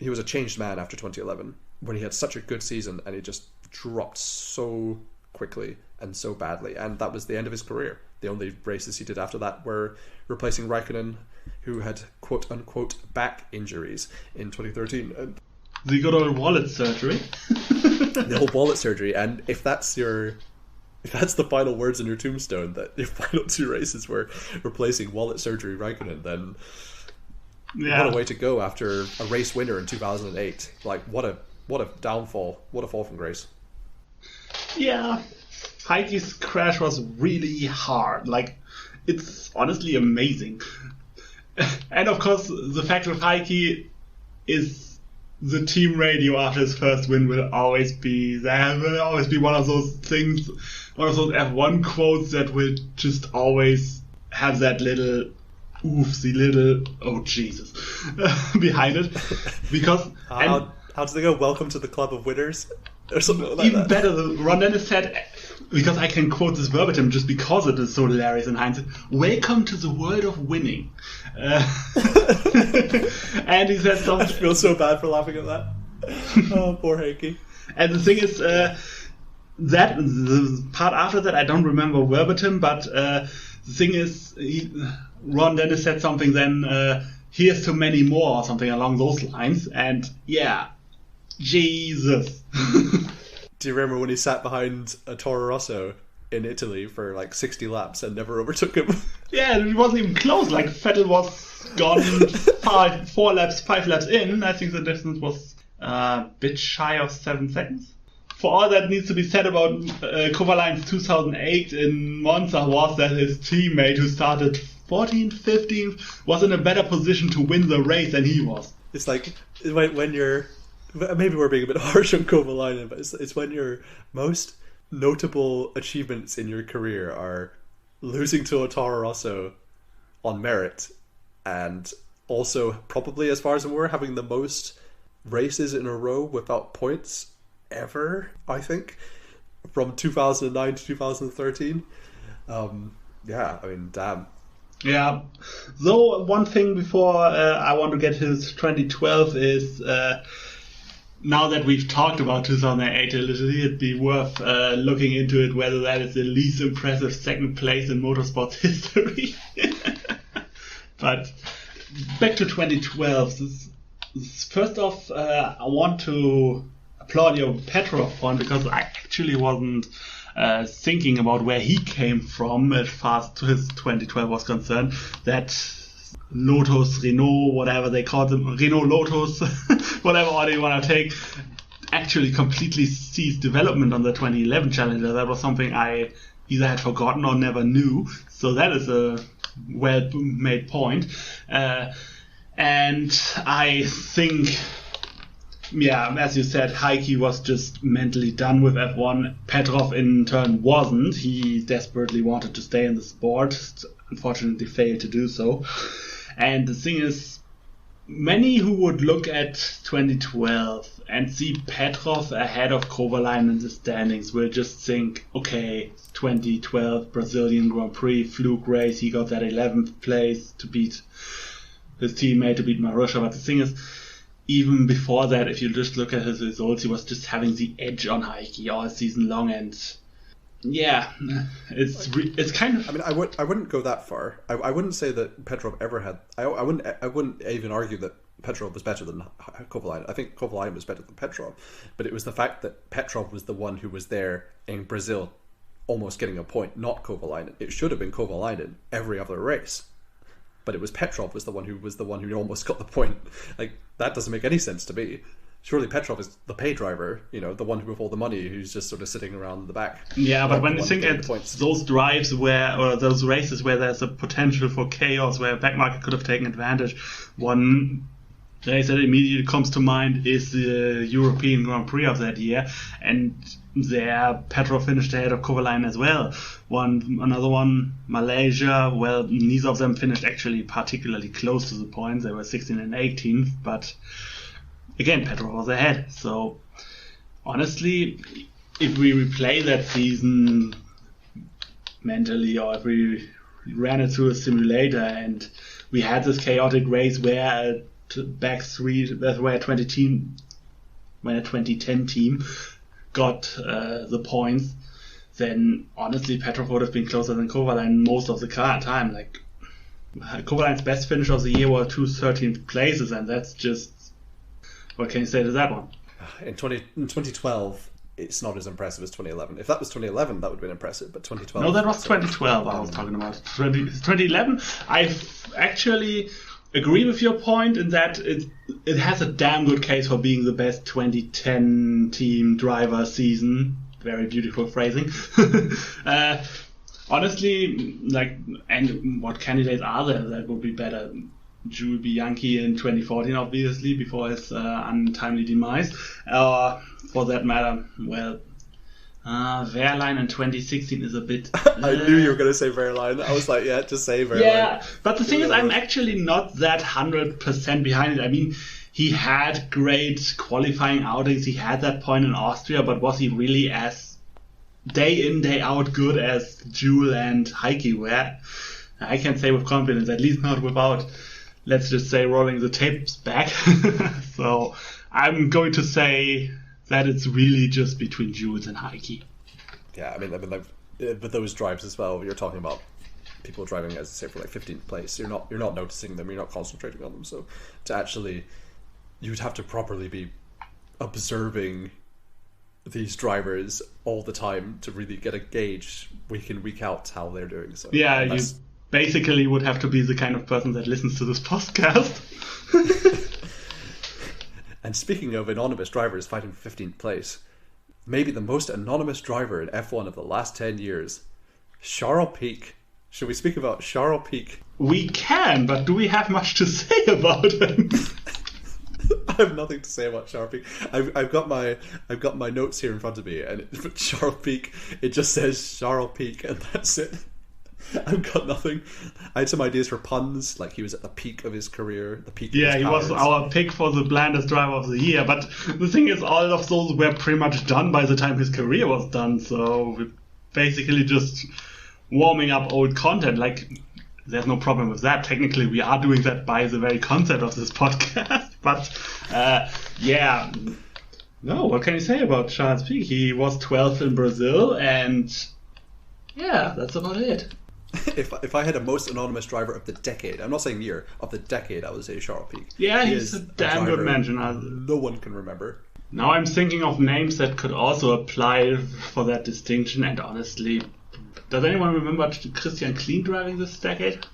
a changed man after 2011, when he had such a good season and he just dropped so quickly and so badly, and that was the end of his career. The only races he did after that were replacing Raikkonen, who had quote unquote back injuries in 2013. And the good old wallet surgery. The old wallet surgery. And if that's the final words in your tombstone, that your final 2 races were replacing wallet surgery Raikkonen, then what a way to go after a race winner in 2008. Like, what a downfall, what a fall from grace. Yeah, Heikki's crash was really hard. Like, it's honestly amazing. And of course, the fact with Heikki is the team radio after his first win will always be there. Will always be one of those things, one of those F1 quotes that will just always have that little oofsy little oh Jesus behind it. Because how does they go? Welcome to the club of winners, or something like even that. Better, Ron Dennis said, because I can quote this verbatim just because it is so hilarious in hindsight, welcome to the world of winning. And he said something. I feel so bad for laughing at that. Oh, poor Heikki. And the thing is, that the part after that I don't remember verbatim, but the thing is, Ron Dennis said something then, here's to many more, or something along those lines, and yeah, Jesus. Do you remember when he sat behind a Toro Rosso in Italy for like 60 laps and never overtook him? Yeah, it wasn't even close. Like, Vettel was gone 5 laps in. I think the distance was a bit shy of 7 seconds. For all that needs to be said about Kovalainen's 2008 in Monza was that his teammate, who started 14th, 15th, was in a better position to win the race than he was. It's like when you're... Maybe we're being a bit harsh on Kovalainen, but it's when your most notable achievements in your career are losing to a Toro Rosso on merit, and also probably, as far as I'm aware, having the most races in a row without points ever, I think, from 2009 to 2013. Yeah, I mean, damn. Yeah. Though, one thing before I want to get his 2012 is... now that we've talked about 2008 a little, it'd be worth looking into it, whether that is the least impressive second place in motorsports history. But back to 2012. First off, I want to applaud your Petrov one, because I actually wasn't thinking about where he came from as far as his 2012 was concerned. That Lotus, Renault, whatever they call them, Renault Lotus, whatever order you want to take, actually completely ceased development on the 2011 Challenger. That was something I either had forgotten or never knew. So that is a well-made point. And I think, yeah, as you said, Heikki was just mentally done with F1. Petrov, in turn, wasn't. He desperately wanted to stay in the sport. Unfortunately, failed to do so. And the thing is, many who would look at 2012 and see Petrov ahead of Kovalainen in the standings will just think, okay, 2012 Brazilian Grand Prix, fluke race, he got that 11th place to beat his teammate, to beat Marussia. But the thing is, even before that, if you just look at his results, he was just having the edge on Heikki all season long, and yeah, it's kind of... I mean, I wouldn't go that far. I wouldn't say that Petrov ever had... I wouldn't even argue that Petrov was better than Kovalainen. I think Kovalainen was better than Petrov, but it was the fact that Petrov was the one who was there in Brazil, almost getting a point, not Kovalainen. It should have been Kovalainen every other race, but it was Petrov was the one who almost got the point. Like, that doesn't make any sense to me. surely Petrov is the pay driver, the one with all the money who's just sort of sitting around the back. Yeah, but when you think at those drives or those races where there's a potential for chaos, where back market could have taken advantage, one race that immediately comes to mind is the European Grand Prix of that year, and there Petrov finished ahead of Kovalainen as well. Another one, Malaysia, well, neither of them finished actually particularly close to the points. They were 16th and 18th, but again, Petrov was ahead. So, honestly, if we replay that season mentally, or if we ran it through a simulator and we had this chaotic race where back three, where a 2010 team got the points, then honestly Petrov would have been closer than Kovalainen most of the time. Like, Kovalaine's best finish of the year were 2 13th places, and that's just, what can you say to that one? In 2012, it's not as impressive as 2011. If that was 2011, that would have been impressive, but 2012... No, that was 2012 I was talking about. 2011, I actually agree with your point in that it has a damn good case for being the best 2010 team driver season. Very beautiful phrasing. Honestly, and what candidates are there that would be better? Jules Bianchi in 2014, obviously, before his untimely demise. For that matter, well, Wehrlein in 2016 is a bit... I knew you were going to say Wehrlein. I was like, yeah, just say Wehrlein. Yeah, but the thing is, I'm actually not that 100% behind it. I mean, he had great qualifying outings. He had that point in Austria, but was he really as day in, day out good as Jules and Heikki were? I can say with confidence, at least not without, let's just say, rolling the tapes back. So I'm going to say that it's really just between Jules and Heikki. Yeah, I mean, like with those drives as well, you're talking about people driving, as I say, for 15th place. You're not noticing them. You're not concentrating on them. So to actually, you'd have to properly be observing these drivers all the time to really get a gauge week in, week out how they're doing. So yeah, you basically would have to be the kind of person that listens to this podcast. And speaking of anonymous drivers fighting for 15th place, maybe the most anonymous driver in F1 of the last 10 years, Charles Pic. Should we speak about Charles Pic? We can, but do we have much to say about him? I have nothing to say about Charles Pic. I've got my notes here in front of me, and Charles Pic, it just says Charles Pic, and that's it. I've got nothing. I had some ideas for puns, like he was at the peak of his career, the peak of his powers. He was our pick for the blandest driver of the year, but the thing is, all of those were pretty much done by the time his career was done, so we're basically just warming up old content. Like, there's no problem with that. Technically, we are doing that by the very concept of this podcast, but yeah. No, what can you say about Charles Pic? He was 12th in Brazil, and yeah, that's about it. If I had a most anonymous driver of the decade, I'm not saying year, of the decade, I would say Charles Pic. Yeah, he's a damn good mention. No one can remember. Now I'm thinking of names that could also apply for that distinction, and honestly, does anyone remember Christian Klein driving this decade?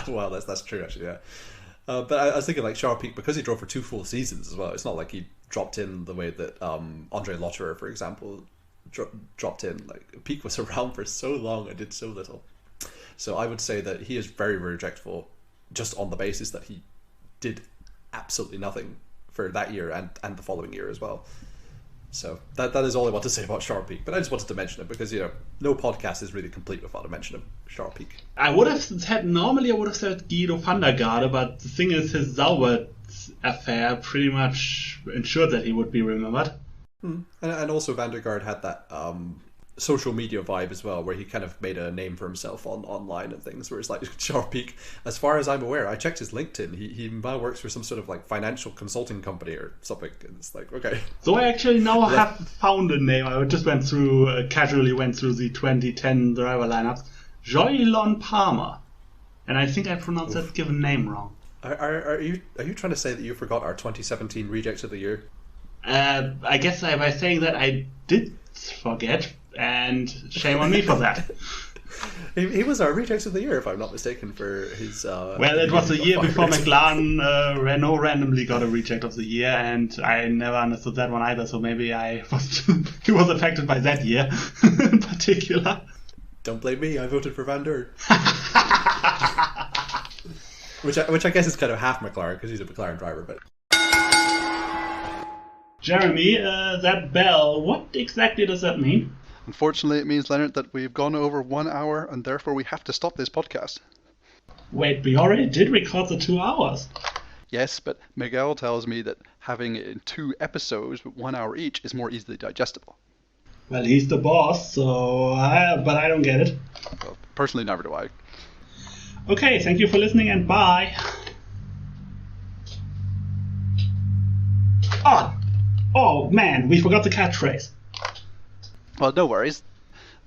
Well, that's true, actually, yeah. But I was thinking, like, Charles Pic, because he drove for 2 full seasons as well, it's not like he dropped in the way that Andre Lotterer, for example, dropped in. Like, Pic was around for so long and did so little. So I would say that he is very, very rejectable, just on the basis that he did absolutely nothing for that year and the following year as well. So that is all I want to say about Charles Pic. But I just wanted to mention it because, no podcast is really complete without a mention of Charles Pic. I would have said Guido van der Garde, but the thing is, his Sauber affair pretty much ensured that he would be remembered. And also Van der Garde had that social media vibe as well, where he kind of made a name for himself online and things, where it's like Charles Pic, as far as I'm aware, I checked his LinkedIn, he now works for some sort of like financial consulting company or something, and it's like, okay. So I actually now have found a name. I just casually went through the 2010 driver lineups. Joylon Palmer, and I think I pronounced that given name wrong. Are you trying to say that you forgot our 2017 rejects of the year? I guess by saying that I did forget, and shame on me for that. He was our Rejects of the Year, if I'm not mistaken, for his... well, it was the year before McLaren. Renault randomly got a Reject of the Year, and I never understood that one either, so maybe he was affected by that year in particular. Don't blame me, I voted for Van Der. Which I guess is kind of half McLaren, because he's a McLaren driver, but... Jeremy, that bell, what exactly does that mean? Unfortunately, it means, Lennart, that we've gone over 1 hour, and therefore we have to stop this podcast. Wait, we already did record the 2 hours. Yes, but Miguel tells me that having it in 2 episodes with 1 hour each is more easily digestible. Well, he's the boss, but I don't get it. Well, personally, never do I. Okay, thank you for listening, and bye. Oh man, we forgot the catchphrase. Well, no worries.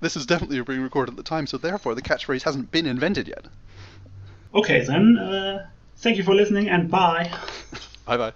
This is definitely being recorded at the time, so therefore the catchphrase hasn't been invented yet. Okay then, thank you for listening and bye. Bye-bye.